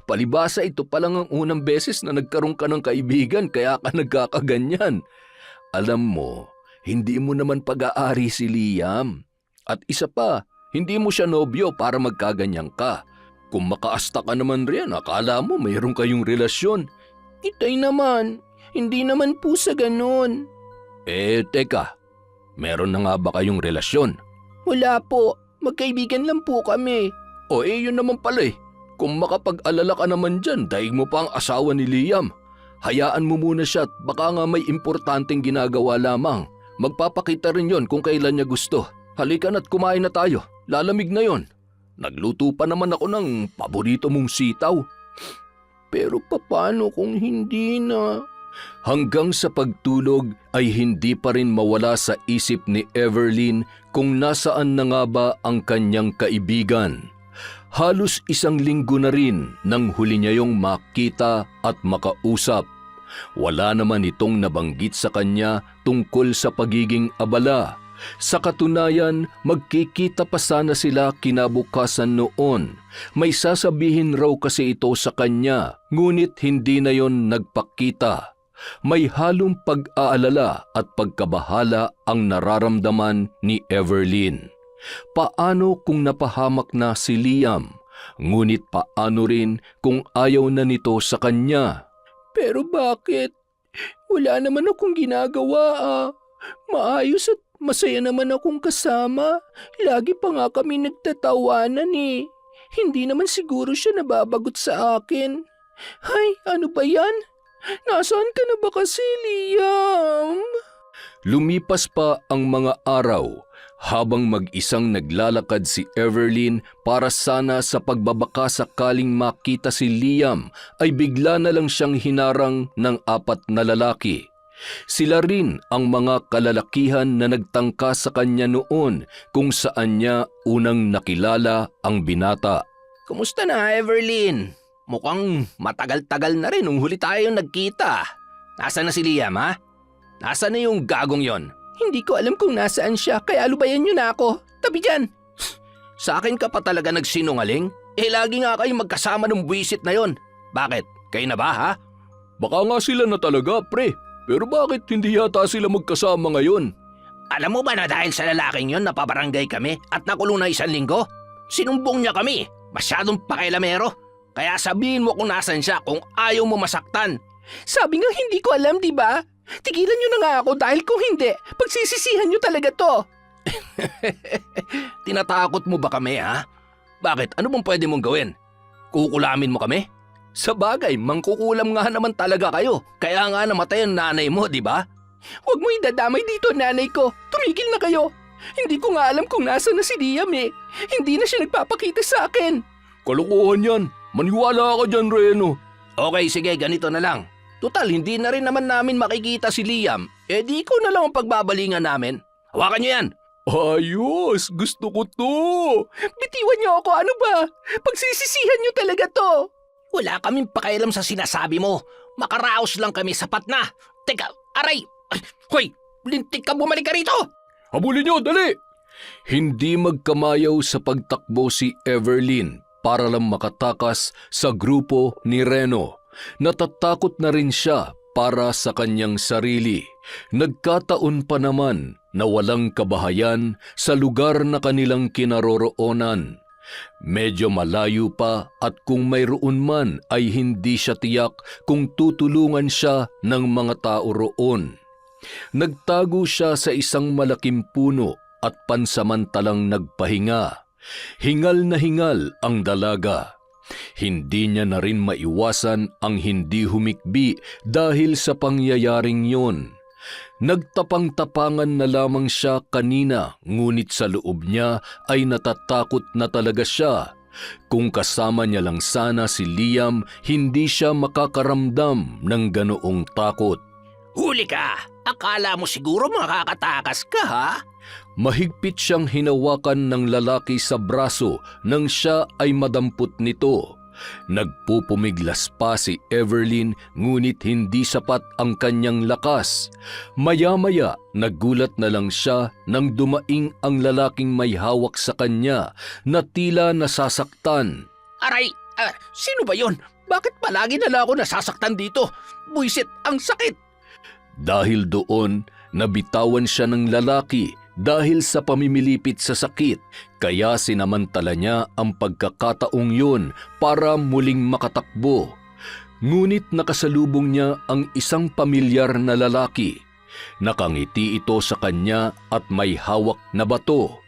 Speaker 3: palibasa ito pa lang ang unang beses na nagkaroon ka ng kaibigan kaya ka nagkakaganyan. Alam mo, hindi mo naman pag-aari si Liam. At isa pa, hindi mo siya nobyo para magkaganyan ka. Kung makaasta ka naman riyan, akala mo mayroon kayong relasyon.
Speaker 4: Itay naman, hindi naman po sa ganun.
Speaker 3: Teka, meron na nga ba kayong relasyon?
Speaker 4: Wala po, magkaibigan lang po kami.
Speaker 3: Yun naman pala Kung makapag-alala ka naman dyan, daig mo pa ang asawa ni Liam. Hayaan mo muna siya at baka nga may importanteng ginagawa lamang. Magpapakita rin yon kung kailan niya gusto. Halika na't kumain na tayo, lalamig na yon. Nagluto pa naman ako ng paborito mong sitaw.
Speaker 4: Pero paano kung hindi na?
Speaker 3: Hanggang sa pagtulog ay hindi pa rin mawala sa isip ni Everlyn kung nasaan na nga ba ang kanyang kaibigan. Halos 1 linggo na rin nang huli niya yung makita at makausap. Wala naman itong nabanggit sa kanya tungkol sa pagiging abala. Sa katunayan, magkikita pa sana sila kinabukasan noon. May sasabihin raw kasi ito sa kanya, ngunit hindi na yon nagpakita. May halong pag-aalala at pagkabahala ang nararamdaman ni Everlyn. Paano kung napahamak na si Liam? Ngunit paano rin kung ayaw na nito sa kanya?
Speaker 4: Pero bakit? Wala naman akong ginagawa Maayos at masaya naman akong kasama. Lagi pa nga kami nagtatawanan Hindi naman siguro siya nababagot sa akin. Hay, ano ba yan? Nasaan ka na ba kasi, Liam?
Speaker 3: Lumipas pa ang mga araw habang mag-isang naglalakad si Everlyn para sana sa pagbabaka sakaling makita si Liam ay bigla na lang siyang hinarang ng 4 na lalaki. Sila rin ang mga kalalakihan na nagtangka sa kanya noon kung saan niya unang nakilala ang binata.
Speaker 1: Kumusta na, Everlyn? Mukhang matagal-tagal na rin nung huli tayo nagkita. Nasaan na si Liam, ha? Nasaan na yung gagong yon?
Speaker 4: Hindi ko alam kung nasaan siya, kaya lubayan niyo na ako. Tabi dyan!
Speaker 1: Sa akin ka pa talaga nagsinungaling? Lagi nga kayo magkasama ng buwisit na yon. Bakit? Kayo na ba, ha?
Speaker 3: Baka nga sila na talaga, pre. Pero bakit hindi yata sila magkasama ngayon?
Speaker 1: Alam mo ba na dahil sa lalaking yon napabarangay kami at nakulong na 1 linggo? Sinumbong niya kami. Masyadong pakialamero. Kaya sabihin mo kung nasan siya kung ayaw mo masaktan.
Speaker 4: Sabi nga hindi ko alam, di ba? Tigilan niyo na nga ako dahil kung hindi, pagsisisihan niyo talaga to.
Speaker 1: Tinatakot mo ba kami, ha? Bakit? Ano bang pwede mong gawin? Kukulamin mo kami? Sa bagay, mangkukulam nga naman talaga kayo. Kaya nga namatay ang nanay mo, di ba?
Speaker 4: Huwag mo idadamay dito, nanay ko. Tumigil na kayo. Hindi ko nga alam kung nasa na si Liam eh. Hindi na siya nagpapakita sa akin.
Speaker 3: Kalokohan yan. Maniwala ka dyan, Reno.
Speaker 1: Okay, sige, ganito na lang. Total, hindi na rin naman namin makikita si Liam. Di ko na lang ang pagbabalingan namin. Hawakan niyo yan.
Speaker 3: Ayos! Gusto ko to!
Speaker 4: Bitiwan niyo ako, ano ba? Pagsisisihan niyo talaga to.
Speaker 1: Wala kaming pakialam sa sinasabi mo. Makaraos lang kami, sapat na. Teka, aray! Ay, hoy! Lintik ka, bumalik ka rito!
Speaker 3: Habulin niyo, dali! Hindi magkamayaw sa pagtakbo si Everlyn para lang makatakas sa grupo ni Reno. Natatakot na rin siya para sa kanyang sarili. Nagkataon pa naman na walang kabahayan sa lugar na kanilang kinaroroonan. Medyo malayo pa at kung mayroon man ay hindi siya tiyak kung tutulungan siya ng mga tao roon. Nagtago siya sa isang malaking puno at pansamantalang nagpahinga. Hingal na hingal ang dalaga. Hindi niya na rin maiwasan ang hindi humikbi dahil sa pangyayaring yon. Nagtapang-tapangan na lamang siya kanina ngunit sa loob niya ay natatakot na talaga siya. Kung kasama niya lang sana si Liam, hindi siya makakaramdam ng ganoong takot.
Speaker 1: Huli ka! Akala mo siguro makakatakas ka, ha?
Speaker 3: Mahigpit siyang hinawakan ng lalaki sa braso nang siya ay madampot nito. Nagpupumiglas pa si Everlyn ngunit hindi sapat ang kanyang lakas. Maya-maya nagulat na lang siya nang dumaing ang lalaking may hawak sa kanya na tila nasasaktan.
Speaker 1: Aray! Sino ba yon? Bakit palagi na lang ako nasasaktan dito? Buisit, ang sakit!
Speaker 3: Dahil doon, nabitawan siya ng lalaki dahil sa pamimilipit sa sakit, kaya sinamantala niya ang pagkakataong yun para muling makatakbo. Ngunit nakasalubong niya ang isang pamilyar na lalaki. Nakangiti ito sa kanya at may hawak na bato.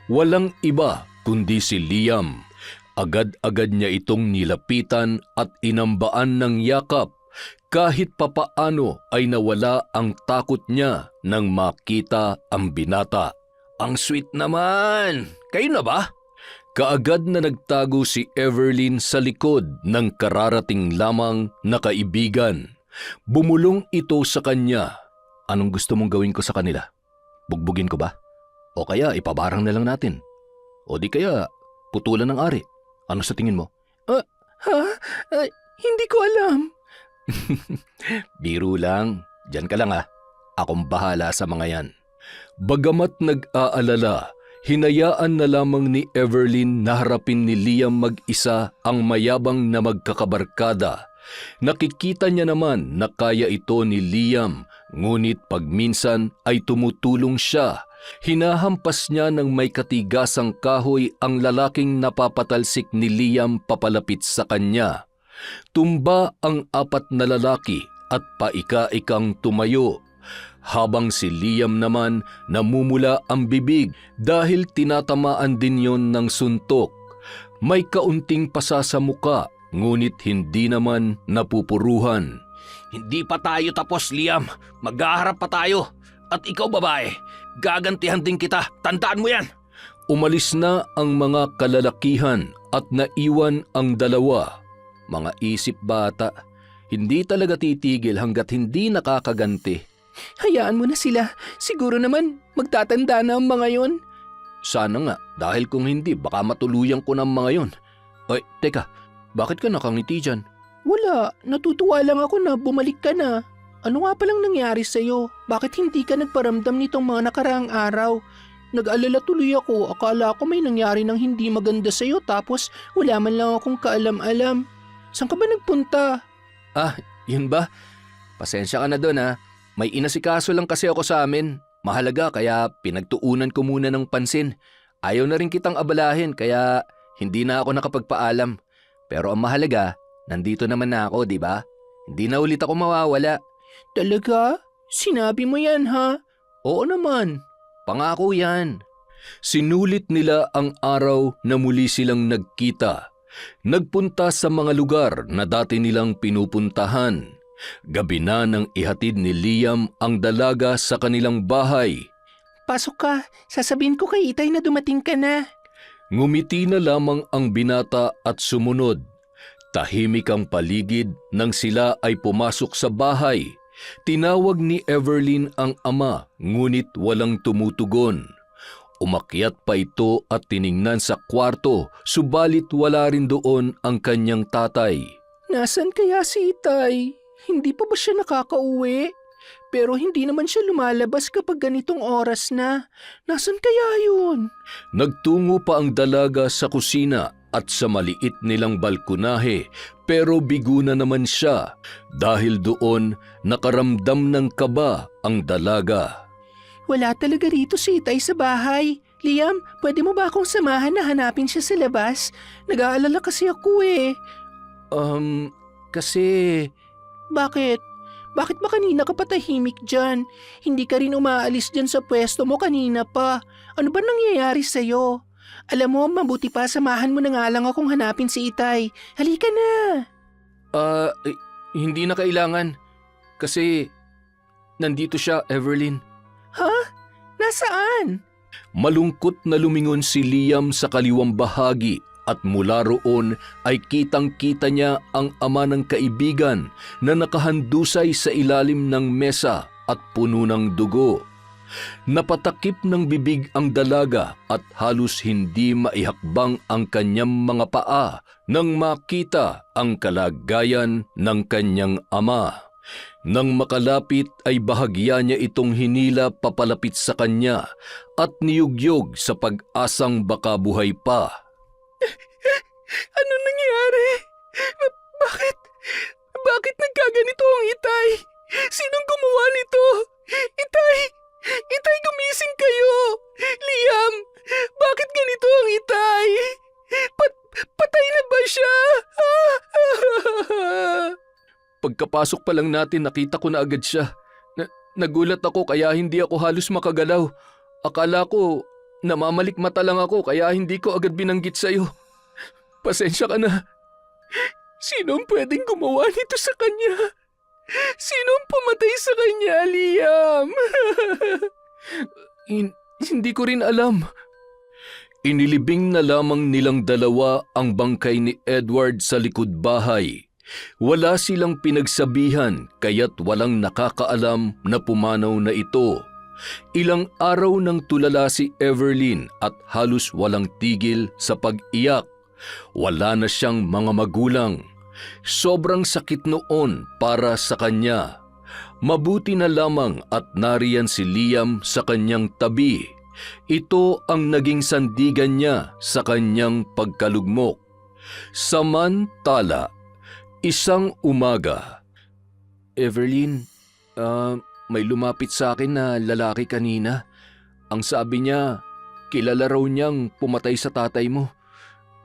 Speaker 3: Walang iba kundi si Liam. Agad-agad niya itong nilapitan at inambaan ng yakap. Kahit papaano ay nawala ang takot niya nang makita ang binata.
Speaker 1: Ang sweet naman! Kayo na ba?
Speaker 3: Kaagad na nagtago si Everlyn sa likod ng kararating lamang na kaibigan. Bumulong ito sa kanya. Anong gusto mong gawin ko sa kanila? Bugbugin ko ba? O kaya ipabarang na lang natin? O di kaya putulan ng ari? Ano sa tingin mo?
Speaker 4: Hindi ko alam.
Speaker 3: Biro lang. Diyan ka lang Akong bahala sa mga yan. Bagamat nag-aalala, hinayaan na lamang ni Everlyn na harapin ni Liam mag-isa ang mayabang na magkakabarkada. Nakikita niya naman na kaya ito ni Liam, ngunit pagminsan ay tumutulong siya. Hinahampas niya ng may katigasang kahoy ang lalaking napapatalsik ni Liam papalapit sa kanya. Tumba ang 4 na lalaki at paika-ikang tumayo, habang si Liam naman namumula ang bibig dahil tinatamaan din yon ng suntok. May kaunting pasa sa muka, ngunit hindi naman napupuruhan.
Speaker 1: Hindi pa tayo tapos, Liam. Maghaharap pa tayo. At ikaw babae, gagantihan din kita. Tandaan mo yan.
Speaker 3: Umalis na ang mga kalalakihan at naiwan ang dalawa. Mga isip bata, hindi talaga titigil hanggat hindi nakakaganti.
Speaker 4: Hayaan mo na sila. Siguro naman magtatanda na ang mga yon.
Speaker 3: Sana nga, dahil kung hindi, baka matuluyan ko ng mga yon. Ay, teka, bakit ka nakangiti dyan?
Speaker 4: Wala, natutuwa lang ako na bumalik ka na. Ano nga palang nangyari sa'yo? Bakit hindi ka nagparamdam nitong mga nakaraang araw? Nag-alala tuloy ako, akala ko may nangyari ng hindi maganda sa'yo tapos wala man lang akong kaalam-alam. Saan ka ba nagpunta?
Speaker 3: Yun ba? Pasensya ka na doon ha. May inasikaso lang kasi ako sa amin. Mahalaga kaya pinagtuunan ko muna ng pansin. Ayaw na rin kitang abalahin kaya hindi na ako nakapagpaalam. Pero ang mahalaga, nandito naman na ako, di ba? Hindi na ulit ako mawawala.
Speaker 4: Talaga? Sinabi mo yan ha?
Speaker 3: Oo naman, pangako yan. Sinulit nila ang araw na muli silang nagkita. Nagpunta sa mga lugar na dati nilang pinupuntahan. Gabi na nang ihatid ni Liam ang dalaga sa kanilang bahay.
Speaker 4: Pasok ka, sasabihin ko kay Itay na dumating ka na.
Speaker 3: Ngumiti na lamang ang binata at sumunod. Tahimik ang paligid nang sila ay pumasok sa bahay. Tinawag ni Everlyn ang ama ngunit walang tumutugon. Umakyat pa ito at tiningnan sa kwarto subalit wala rin doon ang kanyang tatay.
Speaker 4: Nasaan kaya si Itay? Hindi pa ba siya nakakauwi? Pero hindi naman siya lumalabas kapag ganitong oras na. Nasaan kaya yun?
Speaker 3: Nagtungo pa ang dalaga sa kusina at sa maliit nilang balkonahe pero bigo na naman siya dahil doon nakaramdam ng kaba ang dalaga.
Speaker 4: Wala talaga rito si Itay sa bahay. Liam, pwede mo ba akong samahan na hanapin siya sa labas? Nag-aalala kasi ako eh.
Speaker 3: Kasi...
Speaker 4: Bakit? Bakit ba kanina ka patahimik dyan? Hindi ka rin umaalis dyan sa pwesto mo kanina pa. Ano ba nangyayari sa'yo? Alam mo, mabuti pa samahan mo na nga lang akong hanapin si Itay. Halika na!
Speaker 3: Hindi na kailangan. Kasi nandito siya, Everlyn.
Speaker 4: Ha? Nasaan?
Speaker 3: Malungkot na lumingon si Liam sa kaliwang bahagi at mula roon ay kitang-kita niya ang ama ng kaibigan na nakahandusay sa ilalim ng mesa at puno ng dugo. Napatakip ng bibig ang dalaga at halos hindi maihakbang ang kanyang mga paa nang makita ang kalagayan ng kanyang ama. Nang makalapit ay bahagya niya itong hinila papalapit sa kanya at niyugyog sa pag-asang baka buhay pa.
Speaker 4: Ano nangyari? Bakit? Bakit nagkaganito ang Itay? Sinong gumawa nito? Itay! Itay, gumising kayo! Liam! Bakit ganito ang Itay? Patay na ba siya?
Speaker 3: Pagkapasok pa lang natin nakita ko na agad siya. Nagulat ako kaya hindi ako halos makagalaw. Akala ko namamalikmata lang ako kaya hindi ko agad binanggit sa'yo. Pasensya ka na.
Speaker 4: Sino ang pwedeng gumawa nito sa kanya? Sino ang pumatay sa kanya, Liam?
Speaker 3: Hindi ko rin alam. Inilibing na lamang nilang dalawa ang bangkay ni Edward sa likod bahay. Wala silang pinagsabihan kaya't walang nakakaalam na pumanaw na ito. Ilang araw nang tulala si Everlyn at halos walang tigil sa pag-iyak. Wala na siyang mga magulang. Sobrang sakit noon para sa kanya. Mabuti na lamang at nariyan si Liam sa kanyang tabi. Ito ang naging sandigan niya sa kanyang pagkalugmok. Samantala, isang umaga. Everlyn, may lumapit sa akin na lalaki kanina. Ang sabi niya, kilala raw niyang pumatay sa tatay mo.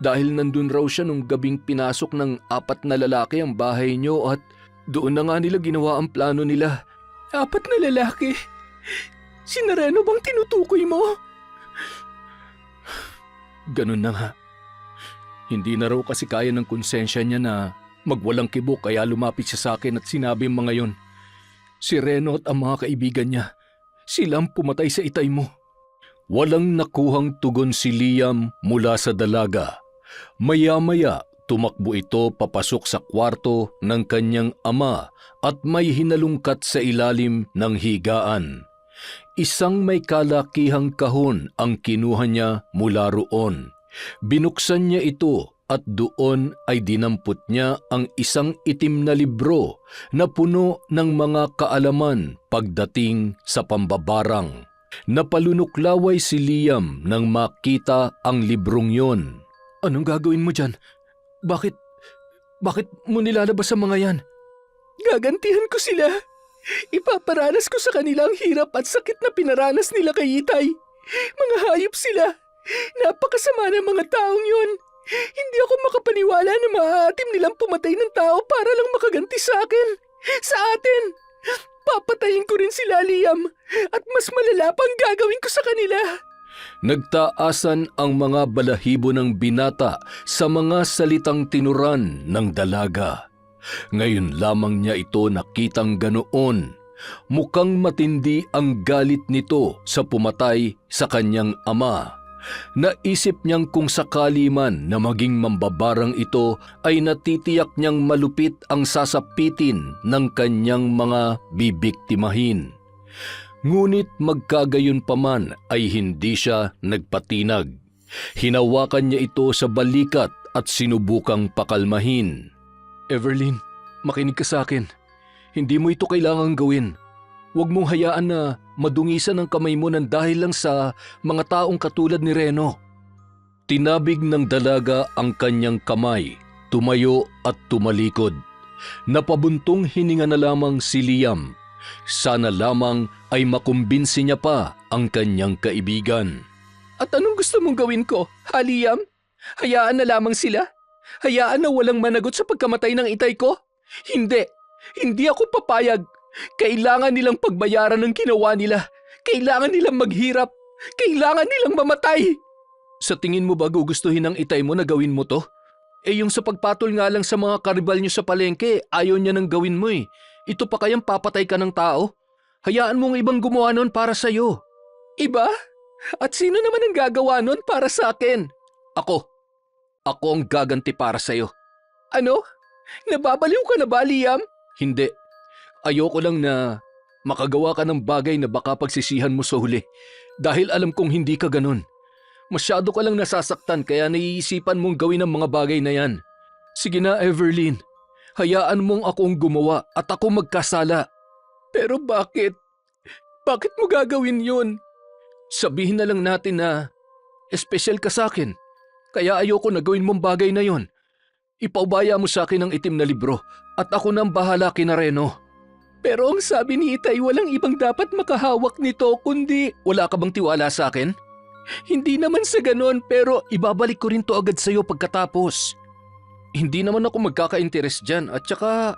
Speaker 3: Dahil nandun raw siya nung gabing pinasok ng 4 na lalaki ang bahay niyo at doon na nga nila ginawa ang plano nila.
Speaker 4: 4 na lalaki? Si Nareno bang tinutukoy mo?
Speaker 3: Ganun na nga. Hindi na raw kasi kaya ng konsensya niya na magwalang kibo kaya lumapit siya sa akin at sinabi ang mga yon. Si Reno at ang mga kaibigan niya.
Speaker 2: silang pumatay sa itay mo.
Speaker 3: Walang nakuhang tugon si Liam mula sa dalaga. Maya-maya, tumakbo ito papasok sa kwarto ng kanyang ama at may hinalungkat sa ilalim ng higaan. Isang may kalakihang kahon ang kinuha niya mula roon. Binuksan niya ito at doon ay dinampot niya ang isang itim na libro na puno ng mga kaalaman pagdating sa pambabarang. Napalunuklaway si Liam nang makita ang librong yon.
Speaker 2: Anong gagawin mo dyan? Bakit mo nilalabas ang mga yan?
Speaker 1: Gagantihan ko sila. Ipaparanas ko sa kanila ang hirap at sakit na pinaranas nila kay Itay. Mga hayop sila. Napakasama ng mga taong yun. Hindi ako makapaniwala na maaatim nilang pumatay ng tao para lang makaganti sa akin. Sa atin. Papatayin ko rin sila, Liam. At mas malala pang gagawin ko sa kanila.
Speaker 3: Nagtaasan ang mga balahibo ng binata sa mga salitang tinuran ng dalaga. Ngayon lamang niya ito nakitang ganoon. Mukhang matindi ang galit nito sa pumatay sa kanyang ama. Naisip niyang kung sakali man na maging mambabarang ito ay natitiyak niyang malupit ang sasapitin ng kanyang mga bibiktimahin. Ngunit magkagayon pa man ay hindi siya nagpatinag. Hinawakan niya ito sa balikat at sinubukang pakalmahin.
Speaker 2: Everlyn, makinig ka sa akin. Hindi mo ito kailangang gawin. Huwag mong hayaan na madungisan ang kamay mo ng dahil lang sa mga taong katulad ni Reno.
Speaker 3: Tinabig ng dalaga ang kanyang kamay, tumayo at tumalikod. Napabuntong hininga na lamang si Liam. Sana lamang ay makumbinsi niya pa ang kanyang kaibigan.
Speaker 1: At anong gusto mong gawin ko, ha, Liam? Hayaan na lamang sila? Hayaan na walang managot sa pagkamatay ng itay ko? Hindi. Hindi ako papayag. Kailangan nilang pagbayaran ng ginawa nila. Kailangan nilang maghirap. Kailangan nilang mamatay.
Speaker 2: Sa tingin mo ba gugustuhin ng itay mo na gawin mo to? Yung sa pagpatol nga lang sa mga karibal niyo sa palengke, ayaw niya nang gawin mo eh. Ito pa kayang papatay ka ng tao? Hayaan mong ibang gumawa nun para sa'yo.
Speaker 1: Iba? At sino naman ang gagawa nun para sa akin?
Speaker 2: Ako. Ako ang gaganti para sa'yo.
Speaker 1: Ano? Nababaliw ka na ba, Liam?
Speaker 2: Hindi. Ayoko lang na makagawa ka ng bagay na baka pagsisihan mo sa huli. Dahil alam kong hindi ka ganun. Masyado ka lang nasasaktan kaya naiisipan mong gawin ang mga bagay na yan. Sige na, Everlyn. Hayaan mong akong gumawa at ako magkasala.
Speaker 1: Pero bakit? Bakit mo gagawin yun?
Speaker 2: Sabihin na lang natin na espesyal ka sa akin. Kaya ayoko na gawin mong bagay na yon. Ipaubaya mo sa akin ang itim na libro at ako nang bahala kina Reno.
Speaker 1: Pero ang sabi ni Itay, walang ibang dapat makahawak nito kundi...
Speaker 2: Wala ka bang tiwala sa akin?
Speaker 1: Hindi naman sa ganon, pero
Speaker 2: ibabalik ko rin to agad sa'yo pagkatapos. Hindi naman ako magkaka-interes dyan at saka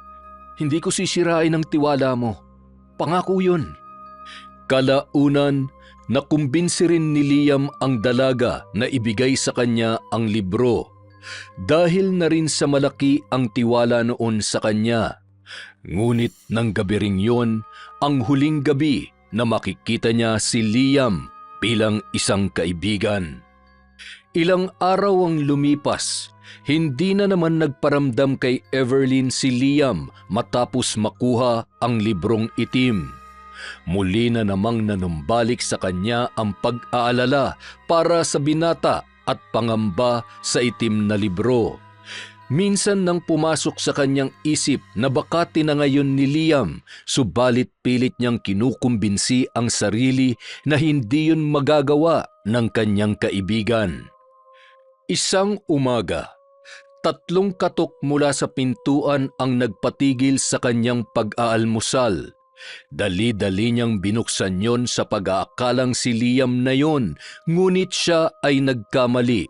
Speaker 2: hindi ko sisirain ang tiwala mo. Pangako yun.
Speaker 3: Kalaunan, nakumbinsi rin ni Liam ang dalaga na ibigay sa kanya ang libro. Dahil na rin sa malaki ang tiwala noon sa kanya. Ngunit ng gabi ring yun, ang huling gabi na makikita niya si Liam bilang isang kaibigan. Ilang araw ang lumipas, hindi na naman nagparamdam kay Everlyn si Liam matapos makuha ang librong itim. Muli na namang nanumbalik sa kanya ang pag-aalala para sa binata at pangamba sa itim na libro. Minsan nang pumasok sa kanyang isip na baka tinangayon ni Liam, subalit pilit niyang kinukumbinsi ang sarili na hindi yun magagawa ng kanyang kaibigan. Isang umaga, 3 katok mula sa pintuan ang nagpatigil sa kanyang pag-aalmusal. Dali-dali niyang binuksan yon sa pag-aakalang si Liam na yon, ngunit siya ay nagkamali.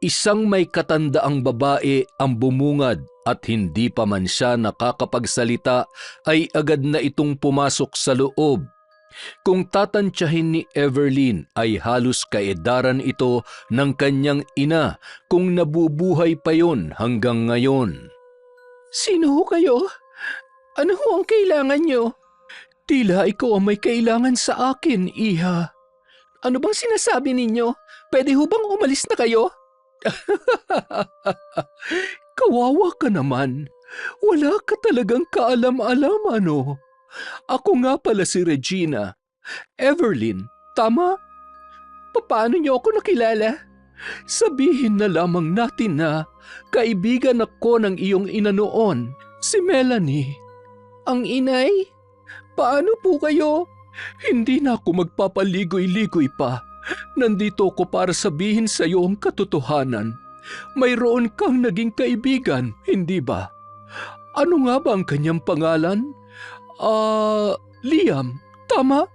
Speaker 3: Isang may katandaang babae ang bumungad at hindi pa man siya nakakapagsalita ay agad na itong pumasok sa loob. Kung tatantyahin ni Everlyn ay halos kaedaran ito ng kanyang ina kung nabubuhay pa yon hanggang ngayon.
Speaker 1: Sino ho kayo? Ano ho ang kailangan nyo?
Speaker 2: Tila ikaw ang may kailangan sa akin, Iha.
Speaker 4: Ano bang sinasabi ninyo? Pwede ho bang umalis na kayo?
Speaker 2: Kawawa ka naman. Wala ka talagang kaalam-alam, ano? Ako nga pala si Regina. Evelyn, tama?
Speaker 4: Paano niyo ako nakilala?
Speaker 2: Sabihin na lamang natin na kaibigan ako ng iyong ina noon, si Melanie.
Speaker 4: Ang inay? Paano po kayo?
Speaker 2: Hindi na ako magpapaligoy-ligoy pa. Nandito ko para sabihin sa iyo ang katotohanan. Mayroon kang naging kaibigan, hindi ba? Ano nga ba ang kanyang pangalan? Liam, tama?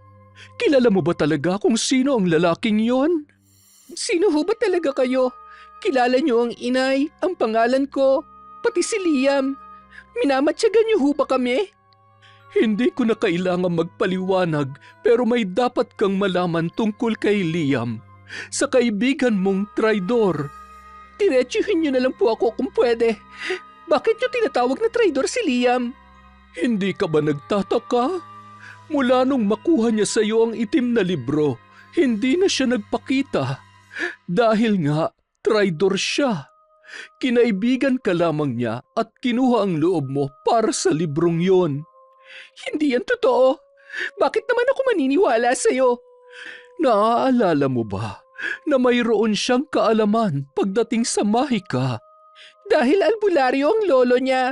Speaker 2: Kilala mo ba talaga kung sino ang lalaking yon?
Speaker 4: Sino ho ba talaga kayo? Kilala niyo ang inay, ang pangalan ko, pati si Liam. Minamatyagan niyo ho ba kami?
Speaker 2: Hindi ko na kailangan magpaliwanag pero may dapat kang malaman tungkol kay Liam. Sa kaibigan mong traidor.
Speaker 4: Diretsuhin niyo na lang po ako kung pwede. Bakit niyo tinatawag na traidor si Liam?
Speaker 2: Hindi ka ba nagtataka? Mula nung makuha niya sa iyo ang itim na libro, hindi na siya nagpakita. Dahil nga, traidor siya. Kinaibigan ka lamang niya at kinuha ang loob mo para sa librong yon.
Speaker 4: Hindi yan totoo. Bakit naman ako maniniwala sa'yo?
Speaker 2: Naaalala mo ba na mayroon siyang kaalaman pagdating sa mahika?
Speaker 4: Dahil albularyo ang lolo niya.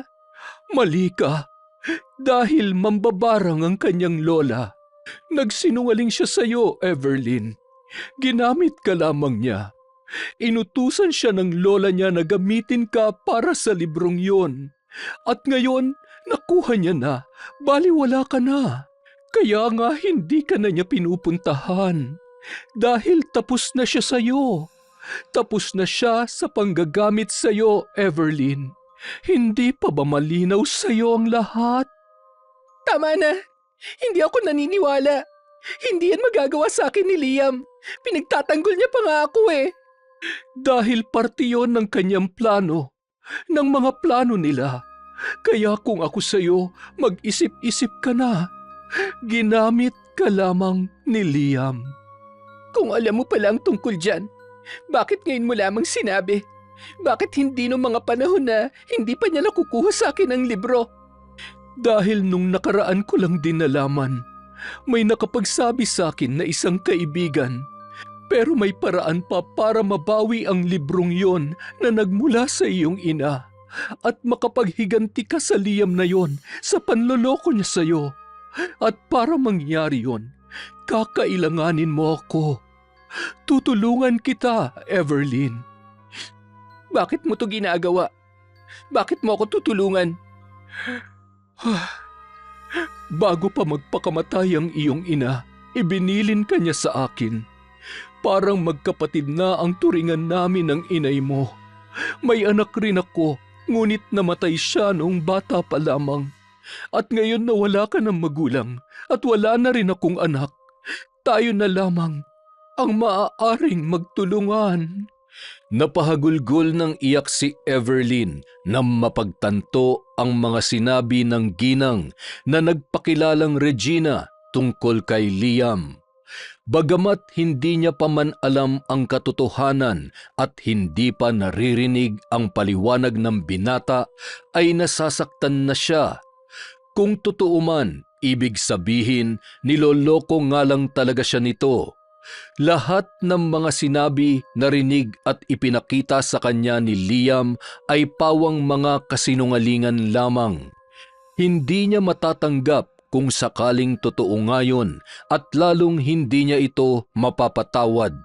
Speaker 2: Mali ka. Dahil mambabarang ang kanyang lola. Nagsinungaling siya sa iyo, Evelyn. Ginamit ka lamang niya. Inutusan siya ng lola niya na gamitin ka para sa librong yon. At ngayon, nakuha niya na. Baliwala ka na. Kaya nga hindi ka na niya pinupuntahan. Dahil tapos na siya sa iyo. Tapos na siya sa panggagamit sa iyo, Evelyn. Hindi pa ba malinaw sa iyo ang lahat?
Speaker 4: Tama na. Hindi ako naniniwala. Hindi yan magagawa sa akin ni Liam. Pinagtatanggol niya pa nga ako eh.
Speaker 2: Dahil parte yon ng kanyang plano. Ng mga plano nila. Kaya kung ako sa iyo, mag-isip-isip ka na. Ginamit ka lamang ni Liam.
Speaker 4: Kung alam mo pala ang tungkol dyan, bakit ngayon mo lamang sinabi? Bakit hindi nung mga panahon na hindi pa niya nakukuha sa akin ang libro?
Speaker 2: Dahil nung nakaraan ko lang din nalaman, may nakapagsabi sa akin na isang kaibigan. Pero may paraan pa para mabawi ang librong yon na nagmula sa iyong ina at makapaghiganti ka sa Liam na yon sa panloloko niya sa iyo. At para mangyari yon, kakailanganin mo ako. Tutulungan kita, Evelyn.
Speaker 4: Bakit mo to ginagawa? Bakit mo ako tutulungan?
Speaker 2: Bago pa magpakamatay ang iyong ina, ibinilin ka niya sa akin. Parang magkapatid na ang turingan namin ng inay mo. May anak rin ako, ngunit namatay siya noong bata pa lamang. At ngayon na wala ka ng magulang at wala na rin akong anak, tayo na lamang ang maaaring magtulungan.
Speaker 3: Napahagulgol ng iyak si Evelyn nang mapagtanto ang mga sinabi ng ginang na nagpakilalang Regina tungkol kay Liam. Bagamat hindi niya pa man alam ang katotohanan at hindi pa naririnig ang paliwanag ng binata, ay nasasaktan na siya. Kung totoo man, ibig sabihin niloloko nga lang talaga siya nito. Lahat ng mga sinabi, narinig at ipinakita sa kanya ni Liam ay pawang mga kasinungalingan lamang. Hindi niya matatanggap kung sakaling totoo nga yun at lalong hindi niya ito mapapatawad.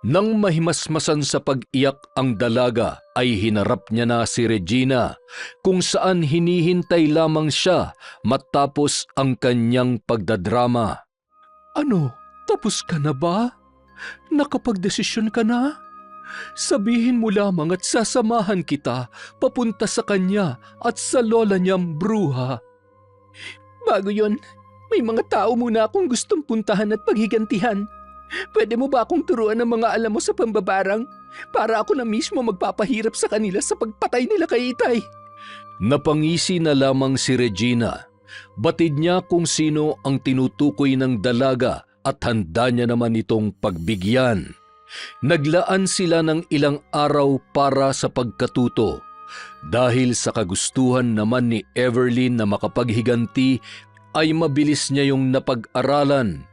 Speaker 3: Nang mahimasmasan sa pag-iyak ang dalaga ay hinarap niya na si Regina kung saan hinihintay lamang siya matapos ang kanyang pagdadrama.
Speaker 2: Ano, tapos ka na ba? Nakapagdesisyon ka na? Sabihin mo lamang at sasamahan kita papunta sa kanya at sa lola niyang bruha.
Speaker 4: Bago yon, may mga tao muna akong gustong puntahan at paghigantihan. Pwede mo ba akong turuan ng mga alam mo sa pambabarang para ako na mismo magpapahirap sa kanila sa pagpatay nila kay Itay?
Speaker 3: Napangisi na lamang si Regina. Batid niya kung sino ang tinutukoy ng dalaga at handa niya naman itong pagbigyan. Naglaan sila ng ilang araw para sa pagkatuto. Dahil sa kagustuhan naman ni Everlyn na makapaghiganti, ay mabilis niya yung napag-aralan.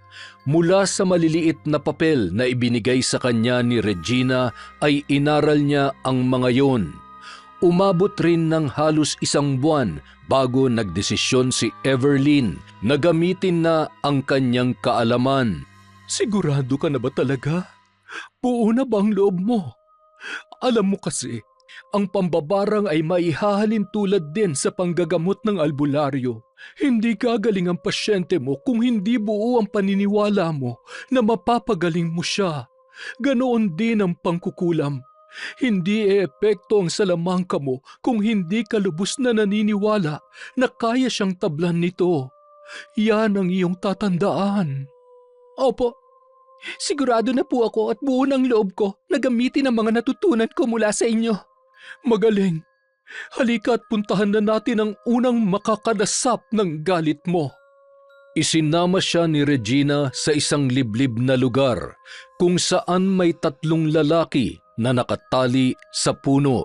Speaker 3: Mula sa maliliit na papel na ibinigay sa kanya ni Regina ay inaral niya ang mga yon. Umabot rin ng halos 1 buwan bago nagdesisyon si Everlyn na gamitin na ang kanyang kaalaman.
Speaker 2: Sigurado ka na ba talaga? Buo na ba ang loob mo? Alam mo kasi, ang pambabarang ay maihahalin tulad din sa panggagamot ng albularyo. Hindi gagaling ang pasyente mo kung hindi buo ang paniniwala mo na mapapagaling mo siya. Ganoon din ang pangkukulam. Hindi epekto ang salamangka mo kung hindi ka lubos na naniniwala na kaya siyang tablan nito. Yan ang iyong tatandaan.
Speaker 4: Opo, sigurado na po ako at buo ng loob ko na gamitin ang mga natutunan ko mula sa inyo.
Speaker 2: Magaling. Halika at puntahan na natin ang unang makakadasap ng galit mo.
Speaker 3: Isinama siya ni Regina sa isang liblib na lugar kung saan may 3 lalaki na nakatali sa puno.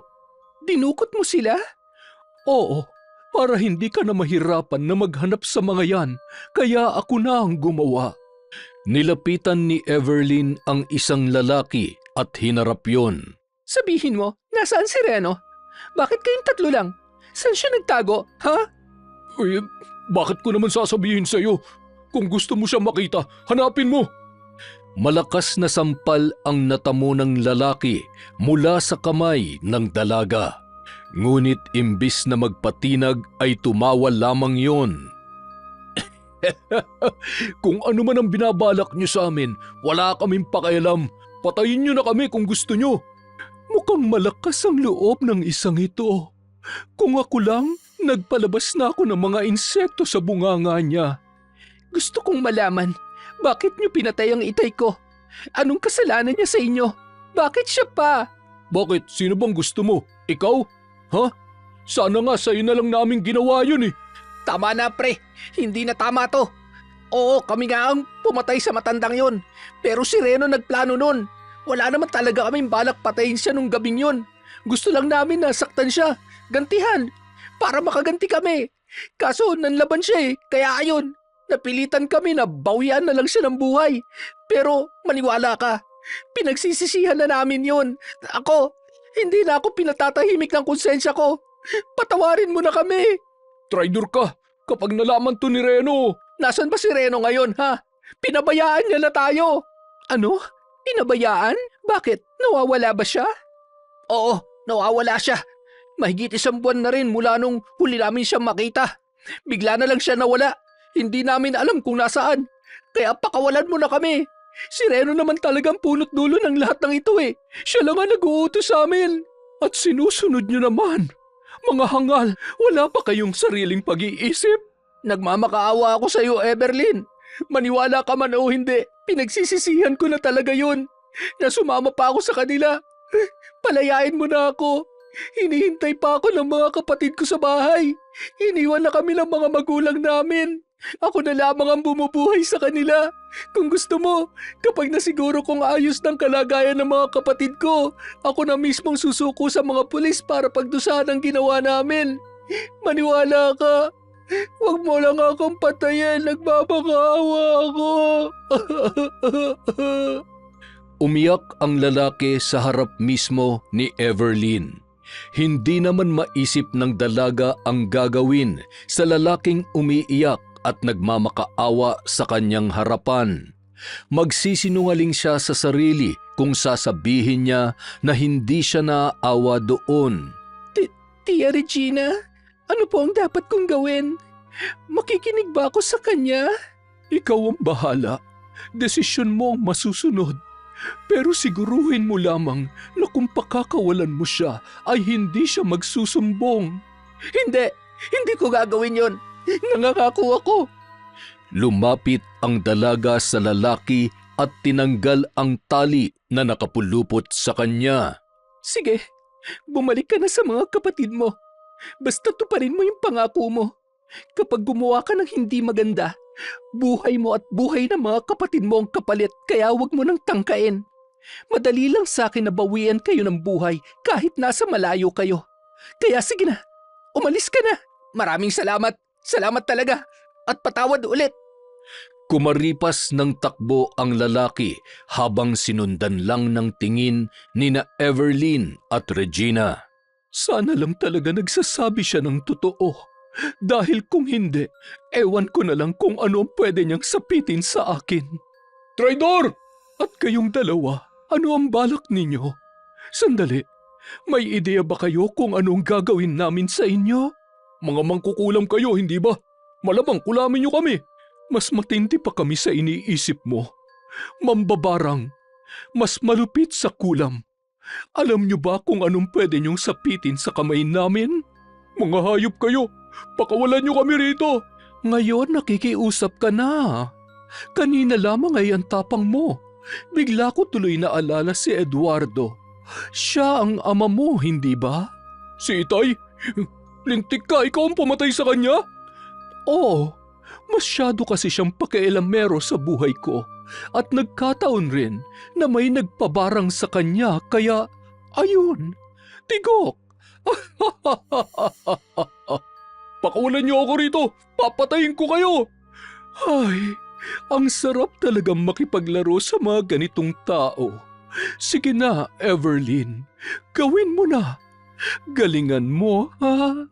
Speaker 4: Dinukot mo sila?
Speaker 2: Oo, para hindi ka na mahirapan na maghanap sa mga yan, kaya ako na ang gumawa.
Speaker 3: Nilapitan ni Everlyn ang isang lalaki at hinarap yon.
Speaker 4: Sabihin mo, nasaan si Reno? Bakit kayong 3 lang? Saan siya nagtago, ha?
Speaker 2: Uy, bakit ko naman sasabihin sa'yo? Kung gusto mo siya makita, hanapin mo.
Speaker 3: Malakas na sampal ang natamo ng lalaki mula sa kamay ng dalaga. Ngunit imbis na magpatinag ay tumawa lamang yon.
Speaker 2: Kung ano man ang binabalak niyo sa amin, wala kaming pakialam. Patayin niyo na kami kung gusto niyo. Mukhang malakas ang loob ng isang ito. Kung ako lang, nagpalabas na ako ng mga insekto sa bunganga niya.
Speaker 4: Gusto kong malaman, bakit niyo pinatay ang itay ko? Anong kasalanan niya sa inyo? Bakit siya pa?
Speaker 2: Bakit? Sino bang gusto mo? Ikaw? Ha? Sana nga sa'yo na lang namin ginawa yun eh.
Speaker 4: Tama na pre, hindi na tama to. Oo, kami nga ang pumatay sa matandang yon. Pero si Reno nagplano nun. Wala naman talaga kaming balak patayin siya nung gabing yon. Gusto lang namin na saktan siya, gantihan, para makaganti kami. Kaso nanlaban siya eh, kaya ayun, napilitan kami na bawian na lang siya ng buhay. Pero maniwala ka, pinagsisisihan na namin yon. Ako, hindi na ako pinatatahimik ng konsensya ko. Patawarin mo na kami.
Speaker 2: Traidor ka kapag nalaman to ni Reno.
Speaker 4: Nasaan ba si Reno ngayon, ha? Pinabayaan niya na tayo. Ano? Pinabayaan? Bakit? Nawawala ba siya? Oo, nawawala siya. Mahigit 1 buwan na rin mula nung huli namin siya makita. Bigla na lang siya nawala. Hindi namin alam kung nasaan. Kaya pakawalan mo na kami. Si Reno naman talagang punot dulo ng lahat ng ito eh. Siya lang ang nag-uutos sa amin.
Speaker 2: At sinusunod niyo naman. Mga hangal, wala pa kayong sariling pag-iisip?
Speaker 4: Nagmamakaawa ako sa iyo, Everlyn. Maniwala ka man o hindi, pinagsisisihan ko na talaga yun. Na sumama pa ako sa kanila. Palayain mo na ako. Hinihintay pa ako ng mga kapatid ko sa bahay. Iniwan na kami ng mga magulang namin. Ako na lamang ang bumubuhay sa kanila. Kung gusto mo, kapag nasiguro kong ayos ng kalagayan ng mga kapatid ko, ako na mismong susuko sa mga pulis para pagdusahan ang ginawa namin. Maniwala ka. Huwag mo lang akong patayin. Nagmamakawa ako.
Speaker 3: Umiyak ang lalaki sa harap mismo ni Everlyn. Hindi naman maisip ng dalaga ang gagawin sa lalaking umiiyak at nagmamakaawa sa kanyang harapan. Magsisinungaling siya sa sarili kung sasabihin niya na hindi siya naaawa doon.
Speaker 4: Tia Regina, ano po ang dapat kong gawin? Makikinig ba ako sa kanya?
Speaker 2: Ikaw ang bahala. Desisyon mo ang masusunod. Pero siguruhin mo lamang na kung pakakawalan mo siya ay hindi siya magsusumbong.
Speaker 4: Hindi ko gagawin yon. Nangangako ako.
Speaker 3: Lumapit ang dalaga sa lalaki at tinanggal ang tali na nakapulupot sa kanya.
Speaker 4: Sige, bumalik ka na sa mga kapatid mo. Basta tuparin mo yung pangako mo.
Speaker 1: Kapag gumawa ka ng hindi maganda, buhay mo at buhay ng mga kapatid mo ang kapalit, kaya huwag mo nang tangkain. Madali lang sa akin na bawian kayo ng buhay kahit nasa malayo kayo. Kaya sige na, umalis ka na. Maraming salamat. Salamat talaga. At patawad ulit.
Speaker 3: Kumaripas ng takbo ang lalaki habang sinundan lang ng tingin nina Everlyn at Regina.
Speaker 2: Sana lang talaga nagsasabi siya ng totoo. Dahil kung hindi, ewan ko na lang kung ano ang pwede niyang sapitin sa akin. Traidor! At kayong dalawa, ano ang balak ninyo? Sandali, may ideya ba kayo kung anong gagawin namin sa inyo? Mga mangkukulam kayo, hindi ba? Malamang kulamin niyo kami. Mas matindi pa kami sa iniisip mo. Mambabarang, mas malupit sa kulam. Alam niyo ba kung anong pwede niyong sapitin sa kamay namin? Mga hayop kayo! Pakawalan niyo kami rito! Ngayon nakikiusap ka na. Kanina lamang ay ang tapang mo. Bigla ko tuloy na alala si Eduardo. Siya ang ama mo, hindi ba? Si Itay? Lintik ka, ikaw ang pumatay sa kanya? Oo, masyado kasi siyang pakialamero sa buhay ko. At nagkataon rin na may nagpabarang sa kanya kaya, ayun, tigok. Pakawalan niyo ako rito! Papatayin ko kayo! Ay, ang sarap talagang makipaglaro sa mga ganitong tao. Sige na, Everlyn. Gawin mo na. Galingan mo, ha?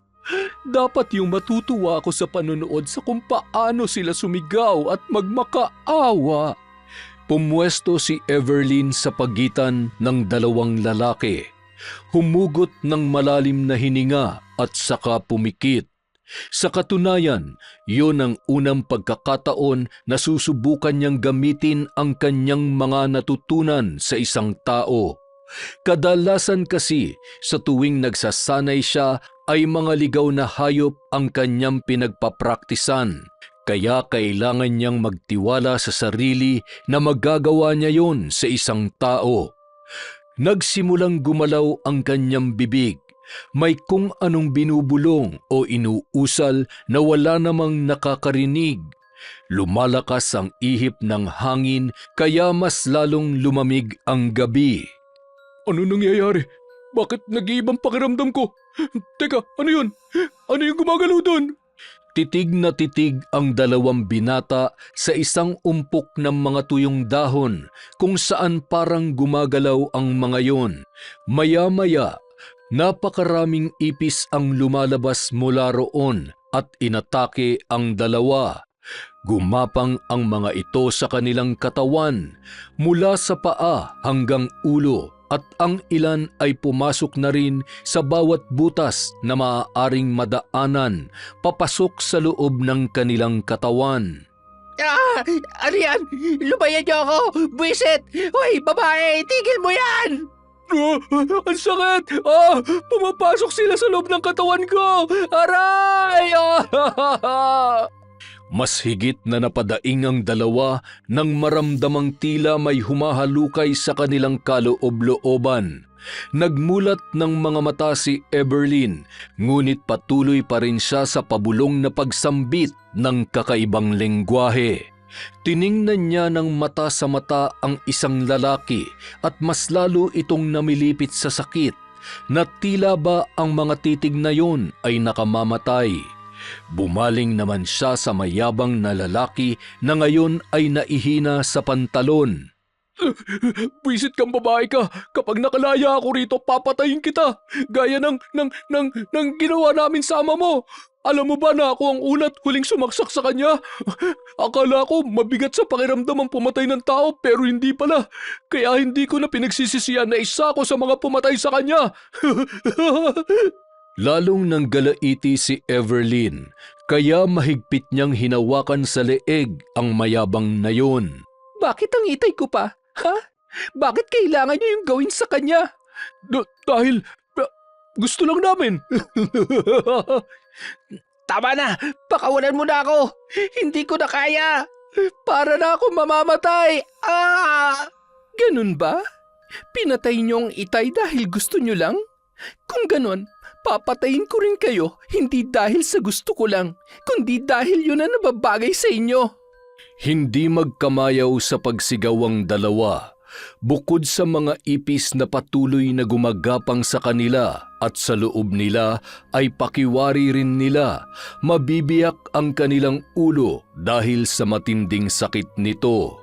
Speaker 2: Dapat yung matutuwa ako sa panonood sa kung paano sila sumigaw at magmakaawa.
Speaker 3: Pumwesto si Everlyn sa pagitan ng dalawang lalaki. Humugot ng malalim na hininga at saka pumikit. Sa katunayan, yun ang unang pagkakataon na susubukan niyang gamitin ang kanyang mga natutunan sa isang tao. Kadalasan kasi sa tuwing nagsasanay siya ay mga ligaw na hayop ang kanyang pinagpapraktisan. Kaya kailangan niyang magtiwala sa sarili na magagawa niya yon sa isang tao. Nagsimulang gumalaw ang kanyang bibig. May kung anong binubulong o inuusal na wala namang nakakarinig. Lumalakas ang ihip ng hangin kaya mas lalong lumamig ang gabi.
Speaker 2: Ano nangyayari? Bakit nag-iibang pakiramdam ko? Teka, ano yun? Ano yung gumagalaw doon?
Speaker 3: Titig na titig ang dalawang binata sa isang umpok ng mga tuyong dahon kung saan parang gumagalaw ang mga yon. Maya-maya, napakaraming ipis ang lumalabas mula roon at inatake ang dalawa. Gumapang ang mga ito sa kanilang katawan mula sa paa hanggang ulo at ang ilan ay pumasok na rin sa bawat butas na maaaring madaanan papasok sa loob ng kanilang katawan.
Speaker 1: Ano yan? Lubayan niyo ako! Buwisit! Hoy, babae! Tigil mo yan!
Speaker 2: Ang sakit! Pumapasok sila sa loob ng katawan ko! Aray!
Speaker 3: Mas higit na napadaing ang dalawa nang maramdamang tila may humahalukay sa kanilang kaloob-looban. Nagmulat ng mga mata si Everlyn, ngunit patuloy pa rin siya sa pabulong na pagsambit ng kakaibang lengguwahe. Tiningnan niya ng mata sa mata ang isang lalaki at mas lalo itong namilipit sa sakit na tila ba ang mga titig na yon ay nakamamatay. Bumaling naman siya sa mayabang na lalaki na ngayon ay naihina sa pantalon.
Speaker 2: Buwisit kang babae ka! Kapag nakalaya ako rito, papatayin kita! Gaya ng ginawa namin sa ama mo! Alam mo ba na ako ang ulat huling sumaksak sa kanya? Akala ko mabigat sa pakiramdam ang pumatay ng tao pero hindi pala. Kaya hindi ko na pinagsisisihan na isa ko sa mga pumatay sa kanya.
Speaker 3: Lalong nanggalaiti si Everlyn, kaya mahigpit niyang hinawakan sa leeg ang mayabang na yon.
Speaker 1: Bakit ang itay ko pa? Ha? Bakit kailangan niyo yung gawin sa kanya?
Speaker 2: Dahil gusto lang namin.
Speaker 1: Tama na! Pakawalan mo na ako! Hindi ko na kaya! Para na ako mamamatay! Ganun ba? Pinatay niyo ang itay dahil gusto niyo lang? Kung ganun, Papatayin ko rin kayo, hindi dahil sa gusto ko lang, kundi dahil yun ang nababagay sa inyo.
Speaker 3: Hindi magkamayaw sa pagsigaw ang dalawa. Bukod sa mga ipis na patuloy na gumagapang sa kanila at sa loob nila ay pakiwari rin nila, mabibiyak ang kanilang ulo dahil sa matinding sakit nito.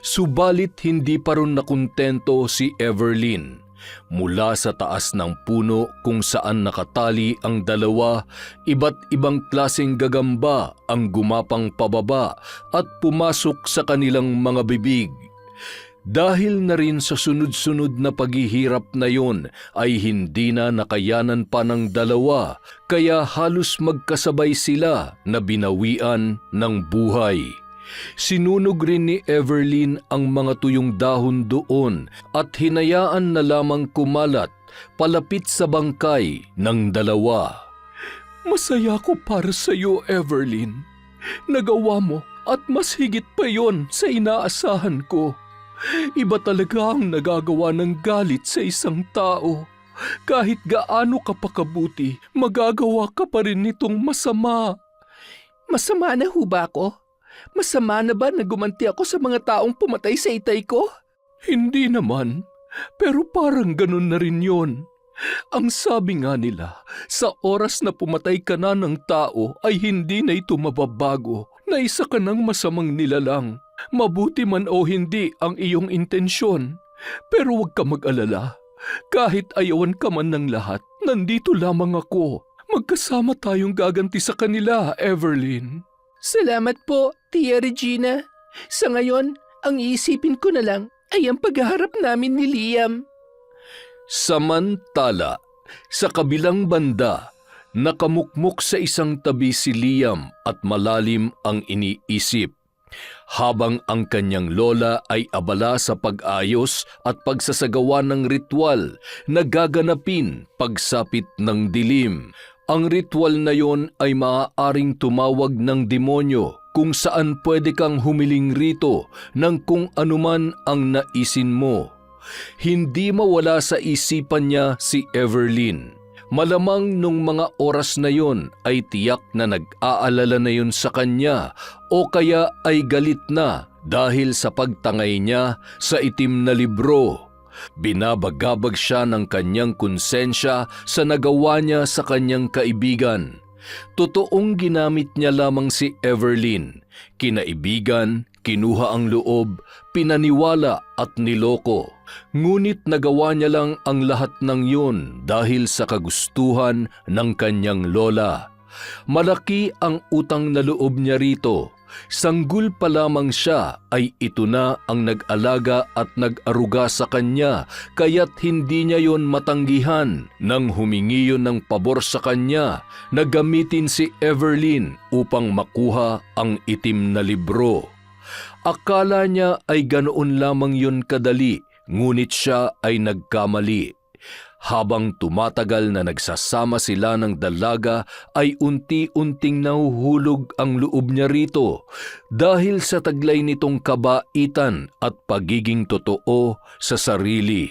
Speaker 3: Subalit hindi pa rin nakontento si Everlyn. Mula sa taas ng puno kung saan nakatali ang dalawa, iba't ibang klaseng gagamba ang gumapang pababa at pumasok sa kanilang mga bibig. Dahil na rin sa sunod-sunod na paghihirap na yon ay hindi na nakayanan pa ng dalawa, kaya halos magkasabay sila na binawian ng buhay. Sinunog rin ni Everlyn ang mga tuyong dahon doon at hinayaan na lamang kumalat palapit sa bangkay ng dalawa.
Speaker 2: Masaya ko para sa iyo, Everlyn. Nagawa mo at mas higit pa yon sa inaasahan ko. Iba talaga ang nagagawa ng galit sa isang tao. Kahit gaano ka pa kabuti, magagawa ka pa rin nitong masama.
Speaker 1: Masama na ho ba ako? Masama na ba na gumanti ako sa mga taong pumatay sa itay ko?
Speaker 2: Hindi naman, pero parang ganun na rin yon. Ang sabi nga nila, sa oras na pumatay ka na ng tao ay hindi na ito mababago, na isa ka ng masamang nilalang. Mabuti man o hindi ang iyong intensyon, pero huwag ka mag-alala. Kahit ayawan ka man ng lahat, nandito lamang ako. Magkasama tayong gaganti sa kanila, Everlyn.
Speaker 1: Salamat po, Tia Regina. Sa ngayon, ang iisipin ko na lang ay ang paghaharap namin ni Liam.
Speaker 3: Samantala, sa kabilang banda, nakamukmok sa isang tabi si Liam at malalim ang iniisip. Habang ang kanyang lola ay abala sa pag-ayos at pagsasagawa ng ritual na gaganapin pagsapit ng dilim. Ang ritual na yon ay maaaring tumawag ng demonyo kung saan pwede kang humiling rito ng kung anuman ang naisin mo. Hindi mawala sa isipan niya si Everlyn. Malamang nung mga oras na yon ay tiyak na nag-aalala na yun sa kanya o kaya ay galit na dahil sa pagtangay niya sa itim na libro. Binabagabag siya ng kanyang konsensya sa nagawa niya sa kanyang kaibigan. Totoong ginamit niya lamang si Everlyn. Kinaibigan, kinuha ang loob, pinaniwala at niloko. Ngunit nagawa niya lang ang lahat ng yun dahil sa kagustuhan ng kanyang lola. Malaki ang utang na loob niya rito. Sanggol pa lamang siya ay ito na ang nag-alaga at nag-aruga sa kanya, kaya't hindi niya yon matanggihan nang humingi yun ng pabor sa kanya na gamitin si Everlyn upang makuha ang itim na libro. Akala niya ay ganoon lamang yun kadali, ngunit siya ay nagkamali. Habang tumatagal na nagsasama sila ng dalaga ay unti-unting nahuhulog ang loob niya rito dahil sa taglay nitong kabaitan at pagiging totoo sa sarili.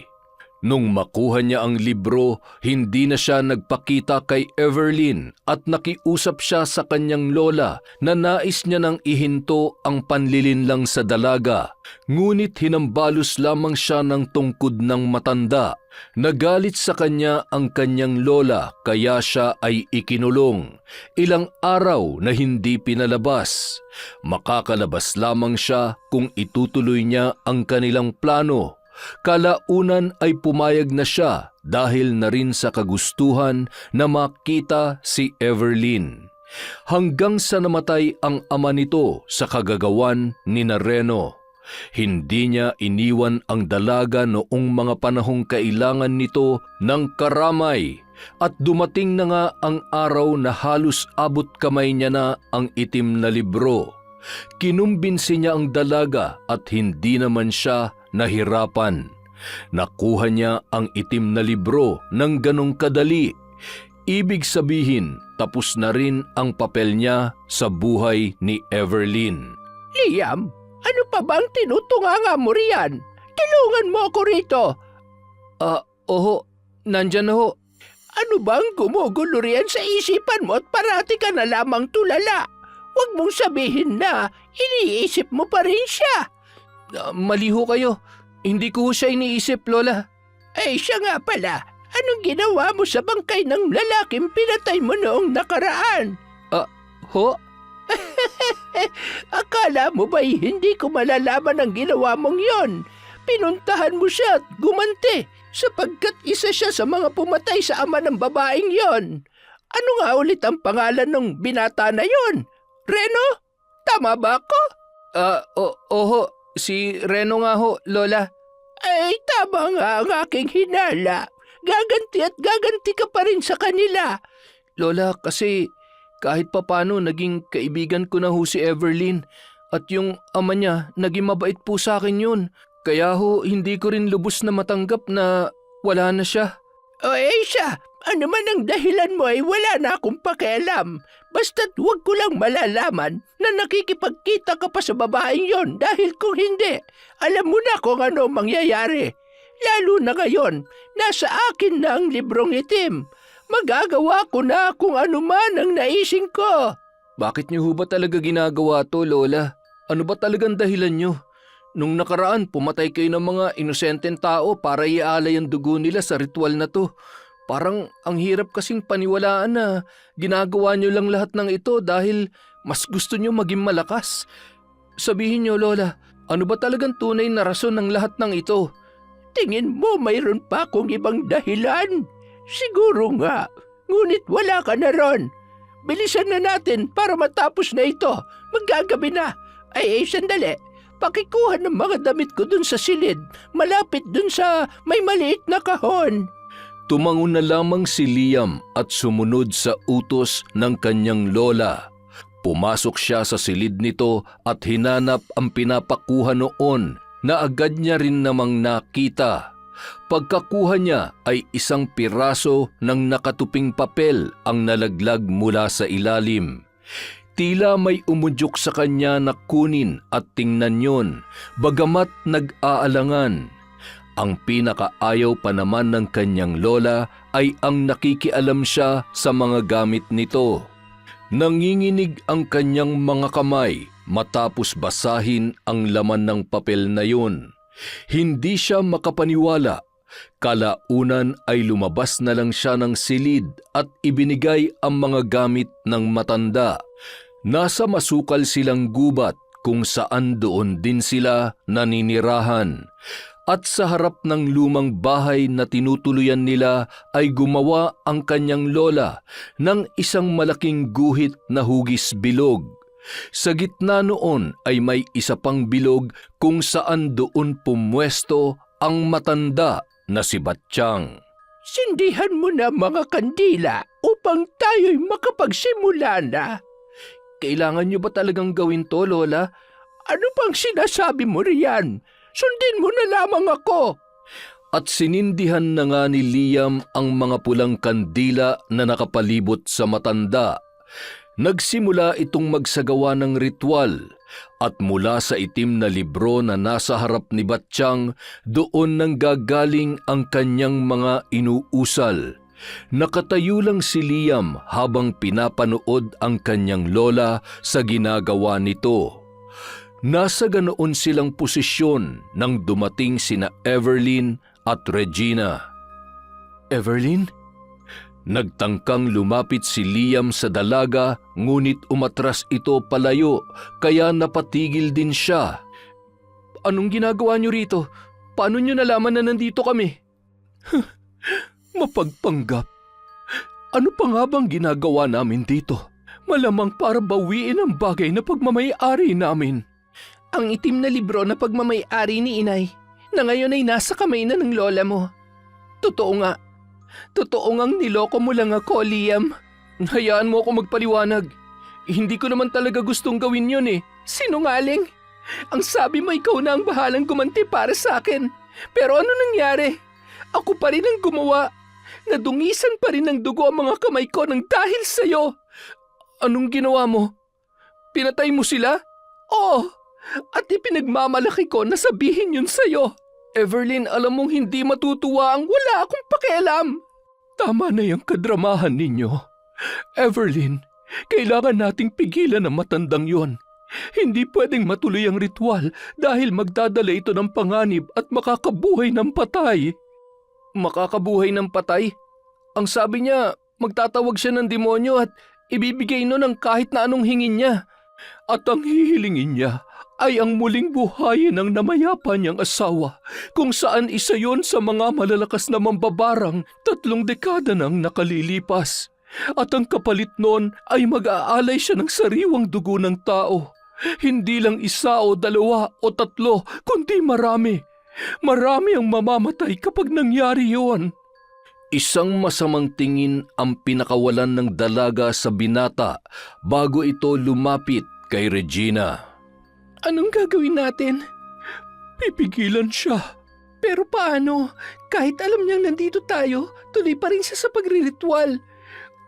Speaker 3: Nung makuha niya ang libro, hindi na siya nagpakita kay Everlyn at nakiusap siya sa kanyang lola na nais niya nang ihinto ang panlilinlang sa dalaga. Ngunit hinambalos lamang siya ng tungkod ng matanda. Nagalit sa kanya ang kanyang lola kaya siya ay ikinulong. Ilang araw na hindi pinalabas. Makakalabas lamang siya kung itutuloy niya ang kanilang plano. Kalaunan ay pumayag na siya dahil na rin sa kagustuhan na makita si Everlyn. Hanggang sa namatay ang ama nito sa kagagawan ni Reno. Hindi niya iniwan ang dalaga noong mga panahong kailangan nito ng karamay at dumating na nga ang araw na halos abot kamay niya na ang itim na libro. Kinumbinsi niya ang dalaga at hindi naman siya nahirapan. Nakuha niya ang itim na libro ng ganong kadali. Ibig sabihin, tapos na rin ang papel niya sa buhay ni Everlyn.
Speaker 1: Liam, ano pa bang tinutunganga mo riyan? Tulungan mo ako rito.
Speaker 4: Oho, nandyan ho.
Speaker 1: Ano bang gumugulo riyan sa isipan mo at parati ka na lamang tulala? Huwag mong sabihin na iniisip mo pa rin siya.
Speaker 3: Mali ho kayo. Hindi ko ho siya iniisip, Lola.
Speaker 1: Ay siya nga pala, anong ginawa mo sa bangkay ng lalaking pinatay mo noong nakaraan?
Speaker 3: Ho?
Speaker 1: Akala mo ba'y hindi ko malalaman ang ginawa mong yon? Pinuntahan mo siya at gumanti sapagkat isa siya sa mga pumatay sa ama ng babaeng yon. Ano nga ulit ang pangalan ng binata na yon? Reno? Tama ba ako?
Speaker 3: Oho. Si Reno nga ho, Lola.
Speaker 1: Ay, tama nga ang aking hinala. Gaganti at gaganti ka pa rin sa kanila.
Speaker 3: Lola, kasi kahit papano naging kaibigan ko na ho si Everlyn at yung ama niya naging mabait po sa akin yun. Kaya ho, hindi ko rin lubos na matanggap na wala na siya.
Speaker 1: O siya, ano man ang dahilan mo ay wala na akong pakialam. Basta't huwag ko lang malalaman na nakikipagkita ka pa sa babaeng yon dahil kung hindi, alam mo na kung ano mangyayari. Lalo na ngayon, nasa akin na ang librong itim. Magagawa ko na kung ano man ang naising ko.
Speaker 3: Bakit niyo ho ba talaga ginagawa to, Lola? Ano ba talagang dahilan niyo? Nung nakaraan, pumatay kayo ng mga inosenteng tao para iaalay ang dugo nila sa ritual na to. Parang ang hirap kasing paniwalaan na ginagawa niyo lang lahat ng ito dahil mas gusto niyo maging malakas. Sabihin niyo, Lola, ano ba talagang tunay na rason ng lahat ng ito?
Speaker 1: Tingin mo mayroon pa akong ibang dahilan? Siguro nga, ngunit wala ka na ron. Bilisan na natin para matapos na ito. Magagabi na. Ay, sandali. Pakikuha ng mga damit ko dun sa silid. Malapit dun sa may maliit na kahon.
Speaker 3: Tumango na lamang si Liam at sumunod sa utos ng kanyang lola. Pumasok siya sa silid nito at hinanap ang pinapakuha noon na agad niya rin namang nakita. Pagkakuha niya ay isang piraso ng nakatuping papel ang nalaglag mula sa ilalim. Tila may umudyok sa kanya na kunin at tingnan yon, bagamat nag-aalangan. Ang pinakaayaw pa naman ng kanyang lola ay ang nakikialam siya sa mga gamit nito. Nanginginig ang kanyang mga kamay matapos basahin ang laman ng papel na yun. Hindi siya makapaniwala. Kalaunan ay lumabas na lang siya ng silid at ibinigay ang mga gamit ng matanda. Nasa masukal silang gubat kung saan doon din sila naninirahan. At sa harap ng lumang bahay na tinutuluyan nila ay gumawa ang kanyang lola ng isang malaking guhit na hugis bilog. Sa gitna noon ay may isa pang bilog kung saan doon pumwesto ang matanda na si Batsyang.
Speaker 1: Sindihan mo na mga kandila upang tayo'y makapagsimula na.
Speaker 3: Kailangan niyo ba talagang gawin to, Lola?
Speaker 1: Ano pang sinasabi mo riyan? Sundin mo na lamang ako.
Speaker 3: At sinindihan na nga ni Liam ang mga pulang kandila na nakapalibot sa matanda. Nagsimula itong magsagawa ng ritual at mula sa itim na libro na nasa harap ni Batsyang, doon nang gagaling ang kanyang mga inuusal. Nakatayo lang si Liam habang pinapanood ang kanyang lola sa ginagawa nito. Nasa ganoon silang posisyon nang dumating sina Everlyn at Regina. Everlyn? Nagtangkang lumapit si Liam sa dalaga ngunit umatras ito palayo kaya napatigil din siya. Anong ginagawa niyo rito? Paano niyo nalaman na nandito kami?
Speaker 2: Mapagpanggap. Ano pa nga bang ginagawa namin dito? Malamang para bawiin ang bagay na pagmamay-ari namin.
Speaker 4: Ang itim na libro na pagmamay-ari ni inay na ngayon ay nasa kamay na ng lola mo. Totoo nga. Totoo ngang niloko mo lang ako, Liam.
Speaker 3: Hayaan mo ako magpaliwanag. Hindi ko naman talaga gustong gawin yun eh.
Speaker 4: Sinungaling. Ang sabi mo ikaw na ang bahalang gumanti para sa akin. Pero ano nangyari? Ako pa rin ang gumawa. Nadungisan pa rin ng dugo ang mga kamay ko ng dahil sa'yo.
Speaker 3: Anong ginawa mo? Pinatay mo sila?
Speaker 4: Oo. At ipinagmamalaki ko na sabihin yun sa'yo.
Speaker 3: Everlyn, alam mong hindi matutuwa ang
Speaker 4: wala akong pakialam.
Speaker 2: Tama na yung kadramahan ninyo. Evelyn, kailangan nating pigilan ang matandang yon. Hindi pwedeng matuloy ang ritual dahil magdadala ito ng panganib at makakabuhay ng patay.
Speaker 1: Makakabuhay ng patay? Ang sabi niya, magtatawag siya ng demonyo at ibibigay nun ng kahit na anong hingin niya.
Speaker 2: At ang hihilingin niya ay ang muling buhayin ng namayapa niyang asawa, kung saan isa yon sa mga malalakas na mambabarang 3 dekada nang nakalilipas. At ang kapalit nun ay mag-aalay siya ng sariwang dugo ng tao. Hindi lang 1 o 2 o 3, kundi marami. Marami ang mamamatay kapag nangyari yon.
Speaker 3: Isang masamang tingin ang pinakawalan ng dalaga sa binata bago ito lumapit kay Regina.
Speaker 4: Anong gagawin natin?
Speaker 2: Pipigilan siya.
Speaker 4: Pero paano? Kahit alam niyang nandito tayo, tuloy pa rin siya sa pagriritual.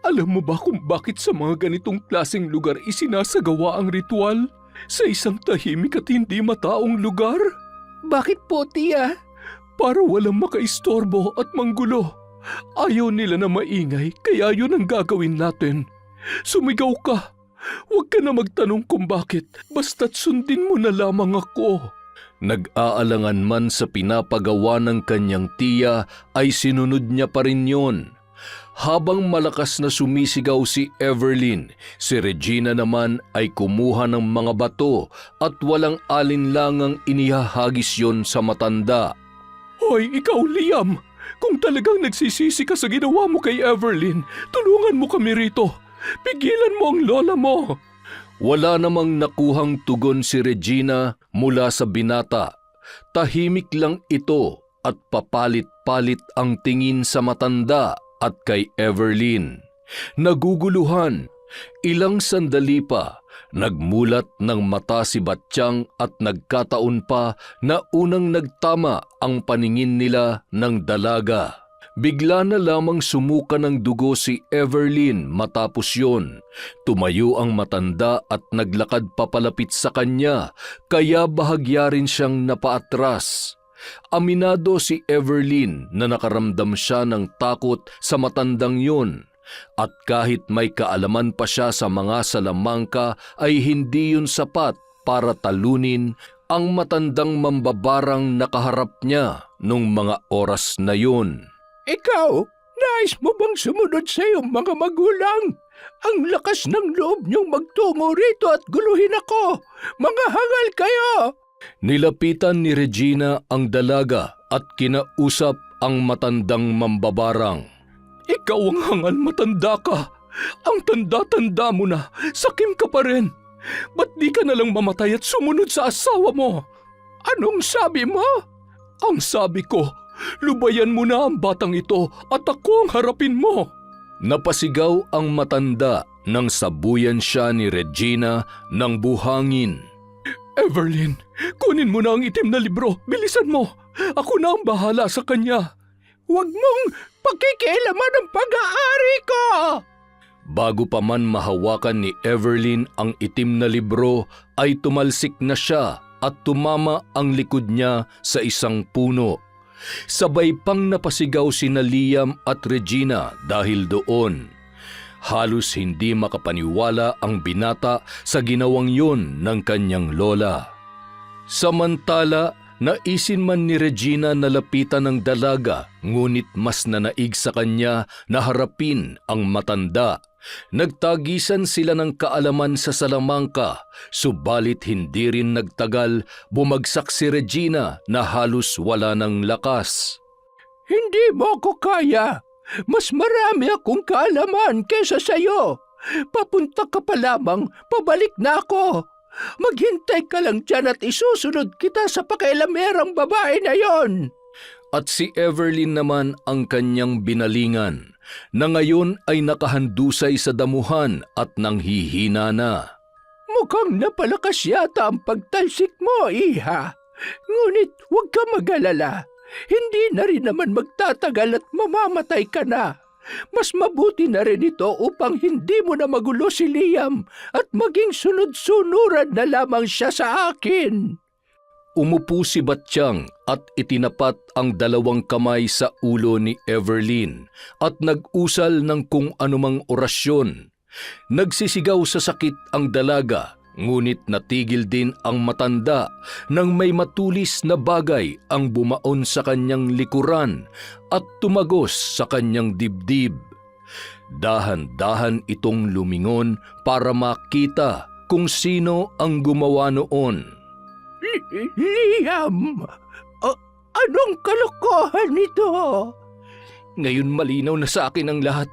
Speaker 2: Alam mo ba kung bakit sa mga ganitong klaseng lugar isinasagawa ang ritual? Sa isang tahimik at hindi mataong lugar?
Speaker 4: Bakit po, tiya?
Speaker 2: Para walang makaistorbo at manggulo. Ayaw nila na maingay, kaya yun ang gagawin natin. Sumigaw ka. Huwag ka na magtanong kung bakit, basta't sundin mo na lamang ako.
Speaker 3: Nag-aalangan man sa pinapagawa ng kanyang tiya ay sinunod niya pa rin yon. Habang malakas na sumisigaw si Evelyn, si Regina naman ay kumuha ng mga bato at walang alinlangang inihahagis yon sa matanda.
Speaker 2: Hoy, ikaw Liam! Kung talagang nagsisisi ka sa ginawa mo kay Evelyn, tulungan mo kami rito. Pigilan mo ang lola mo.
Speaker 3: Wala namang nakuhang tugon si Regina mula sa binata. Tahimik lang ito at papalit-palit ang tingin sa matanda at kay Evelyn. Naguguluhan. Ilang sandali pa, nagmulat ng mata si Batsyang at nagkataon pa na unang nagtama ang paningin nila ng dalaga. Bigla na lamang sumuka ng dugo si Evelyn matapos yon. Tumayo ang matanda at naglakad papalapit sa kanya, kaya bahagya rin siyang napaatras. Aminado si Evelyn na nakaramdam siya ng takot sa matandang yon. At kahit may kaalaman pa siya sa mga salamangka ay hindi yun sapat para talunin ang matandang mambabarang nakaharap niya nung mga oras na yun.
Speaker 1: Ikaw, nais mo bang sumunod sa iyong mga magulang? Ang lakas ng loob niyong magtungo rito at guluhin ako. Mga hangal kayo!
Speaker 3: Nilapitan ni Regina ang dalaga at kinausap ang matandang mambabarang.
Speaker 2: Ikaw ang hangal, matanda ka. Ang tanda-tanda mo na, sakim ka pa rin. Ba't di ka nalang mamatay at sumunod sa asawa mo?
Speaker 1: Anong sabi mo?
Speaker 2: Ang sabi ko, lubayan mo na ang batang ito at ako ang harapin mo.
Speaker 3: Napasigaw ang matanda nang sabuyan siya ni Regina ng buhangin.
Speaker 2: Evelyn, kunin mo na ang itim na libro. Bilisan mo. Ako na ang bahala sa kanya.
Speaker 1: Huwag mong pakikialaman ang pag-aari ko!
Speaker 3: Bago pa man mahawakan ni Evelyn ang itim na libro, ay tumalsik na siya at tumama ang likod niya sa isang puno. Sabay pang napasigaw sina Liam at Regina dahil doon. Halos hindi makapaniwala ang binata sa ginawang yun ng kanyang lola. Samantala, naisin man ni Regina na lapitan ng dalaga, ngunit mas nanaig sa kanya na harapin ang matanda. Nagtagisan sila ng kaalaman sa salamangka, subalit hindi rin nagtagal, bumagsak si Regina na halos wala ng lakas.
Speaker 1: Hindi mo ko kaya. Mas marami akong kaalaman kesa sa'yo. Papunta ka pa lamang, pabalik na ako. Maghintay ka lang dyan at isusunod kita sa pakialamerang babae na yon.
Speaker 3: At si Evelyn naman ang kanyang binalingan, na ngayon ay nakahandusay sa damuhan at nanghihina na.
Speaker 1: Mukhang napalakas yata ang pagtalsik mo, iha. Ngunit huwag ka mag-alala. Hindi na rin naman magtatagal at mamamatay ka na. Mas mabuti na rin ito upang hindi mo na magulo si Liam at maging sunod-sunuran na lamang siya sa akin.
Speaker 3: Umupo si Batsyang at itinapat ang dalawang kamay sa ulo ni Everlyn at nag-usal ng kung anumang orasyon. Nagsisigaw sa sakit ang dalaga, ngunit natigil din ang matanda nang may matulis na bagay ang bumaon sa kanyang likuran at tumagos sa kanyang dibdib. Dahan-dahan itong lumingon para makita kung sino ang gumawa noon.
Speaker 1: Liam, anong kalokohan nito?
Speaker 3: Ngayon malinaw na sa akin ang lahat.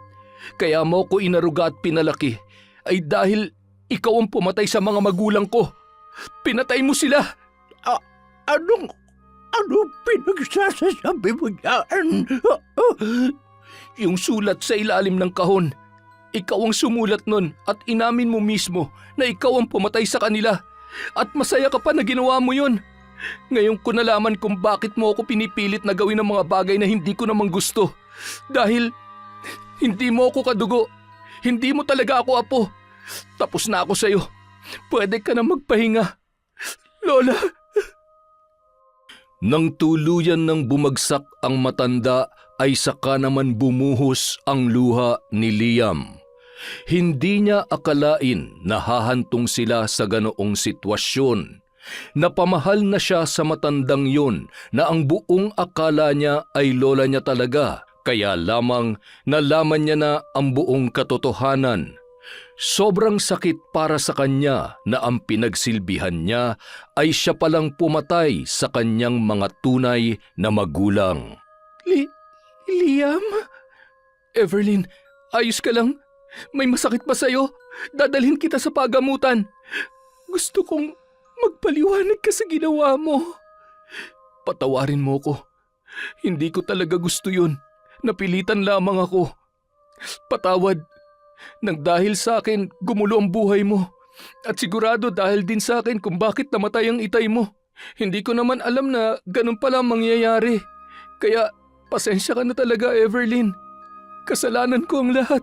Speaker 3: Kaya mo ko inaruga at pinalaki ay dahil ikaw ang pumatay sa mga magulang ko. Pinatay mo sila.
Speaker 1: Anong pinagsasasabi mo yan?
Speaker 3: Yung sulat sa ilalim ng kahon. Ikaw ang sumulat nun at inamin mo mismo na ikaw ang pumatay sa kanila. At masaya ka pa na ginawa mo yun. Ngayon ko nalaman kung bakit mo ako pinipilit na gawin ang mga bagay na hindi ko namang gusto. Dahil hindi mo ako kadugo. Hindi mo talaga ako apo. Tapos na ako sa'yo. Pwede ka na magpahinga. Lola! Nang tuluyan ng bumagsak ang matanda ay saka naman bumuhos ang luha ni Liam. Hindi niya akalain na hahantong sila sa ganoong sitwasyon. Napamahal na siya sa matandang yun na ang buong akala niya ay lola niya talaga, kaya lamang nalaman niya na ang buong katotohanan. Sobrang sakit para sa kanya na ang pinagsilbihan niya ay siya palang pumatay sa kanyang mga tunay na magulang.
Speaker 4: Liam?
Speaker 3: Everlyn, ayos ka lang? May masakit ba sa'yo? Dadalhin kita sa pagamutan. Gusto kong magpaliwanag ka sa ginawa mo. Patawarin mo ko. Hindi ko talaga gusto yun. Napilitan lamang ako. Patawad. Nang dahil sa akin, gumulo ang buhay mo. At sigurado dahil din sa akin kung bakit namatay ang itay mo. Hindi ko naman alam na ganun pala ang mangyayari. Kaya pasensya ka na talaga, Everlyn. Kasalanan ko ang lahat.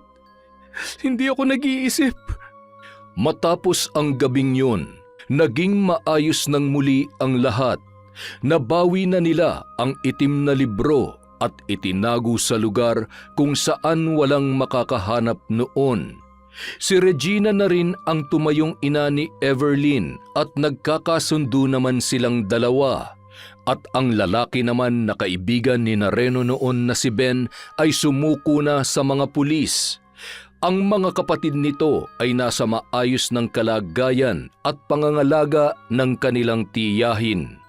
Speaker 3: Hindi ako nag-iisip. Matapos ang gabing yun, naging maayos ng muli ang lahat. Nabawi na nila ang itim na libro at itinago sa lugar kung saan walang makakahanap noon. Si Regina na rin ang tumayong ina ni Everlyn at nagkakasundo naman silang dalawa. At ang lalaki naman na kaibigan ni Reno noon na si Ben ay sumuko na sa mga pulis. Ang mga kapatid nito ay nasa maayos ng kalagayan at pangangalaga ng kanilang tiyahin.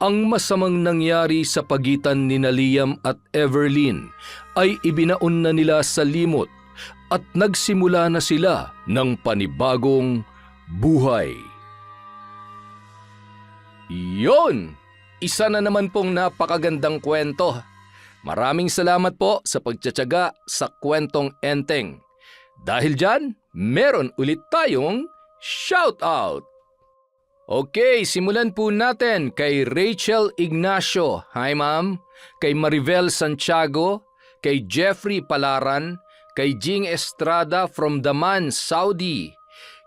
Speaker 3: Ang masamang nangyari sa pagitan ni Liam at Everlyn ay ibinaon na nila sa limot at nagsimula na sila ng panibagong buhay. Yon! Isa na naman pong napakagandang kwento. Maraming salamat po sa pagtsatsaga sa kwentong Enteng. Dahil dyan, meron ulit tayong shoutout. Okay, simulan po natin kay Rachel Ignacio. Hi ma'am. Kay Maribel Santiago. Kay Jeffrey Palaran. Kay Jing Estrada from Daman, Saudi.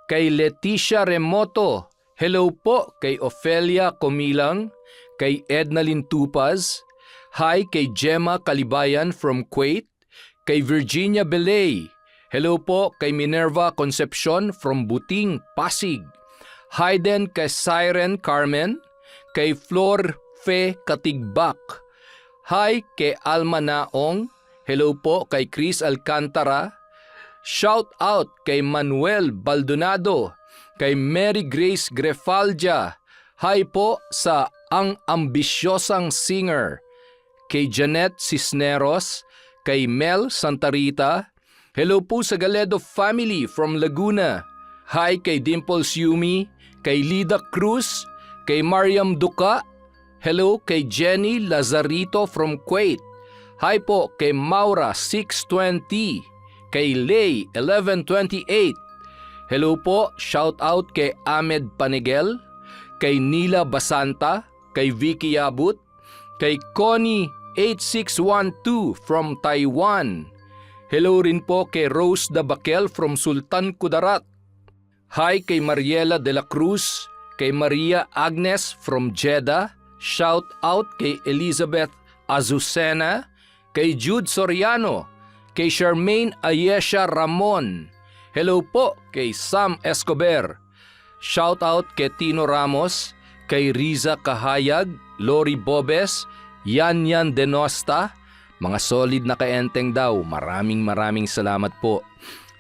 Speaker 3: Kay Leticia Remoto. Hello po kay Ofelia Comilang. Kay Ednalyn Tupaz. Hi kay Gemma Kalibayan from Kuwait. Kay Virginia Belay. Hello po kay Minerva Concepcion from Buting, Pasig. Hi din kay Siren Carmen. Kay Flor Fe Katigbak. Hi kay Alma Naong. Hello po kay Chris Alcantara. Shout out kay Manuel Baldonado. Kay Mary Grace Grefaldia. Hi po sa Ang Ambisyosang Singer. Kay Janet Cisneros, kay Mel Santarita. Hello po sa Galedo family from Laguna. Hi kay Dimples Yumi, kay Lida Cruz, kay Mariam Duca. Hello kay Jenny Lazarito from Kuwait. Hi po kay Maura 620, kay Lay 1128. Hello po, shout out kay Ahmed Panigel, kay Nila Basanta, kay Vicky Yabut, kay Connie 8612 from Taiwan. Hello rin po kay Rose Dabakel from Sultan Kudarat. Hi kay Mariela de la Cruz, kay Maria Agnes from Jeddah. Shout out kay Elizabeth Azucena, kay Jude Soriano, kay Charmaine Ayesha Ramon. Hello po kay Sam Escobar. Shout out kay Tino Ramos, kay Riza Kahayag, Lori Bobes, Yan Denosta. Mga solid na kaenteng daw. Maraming salamat po.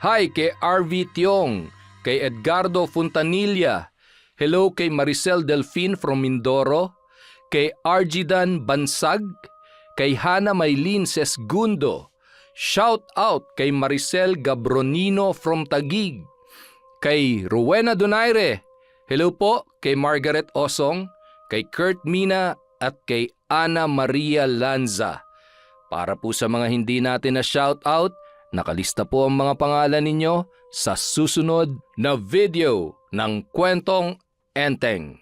Speaker 3: Hi kay RV Tiong, kay Edgardo Fontanilla. Hello kay Maricel Delfin from Mindoro, kay Arjidan Bansag, kay Hana Maylin Sesgundo. Shout out kay Maricel Gabronino from Taguig, kay Rowena Donaire. Hello po kay Margaret Osong, kay Kurt Mina at kay Ana Maria Lanza. Para po sa mga hindi natin na shout out, nakalista po ang mga pangalan ninyo sa susunod na video ng Kwentong Enteng.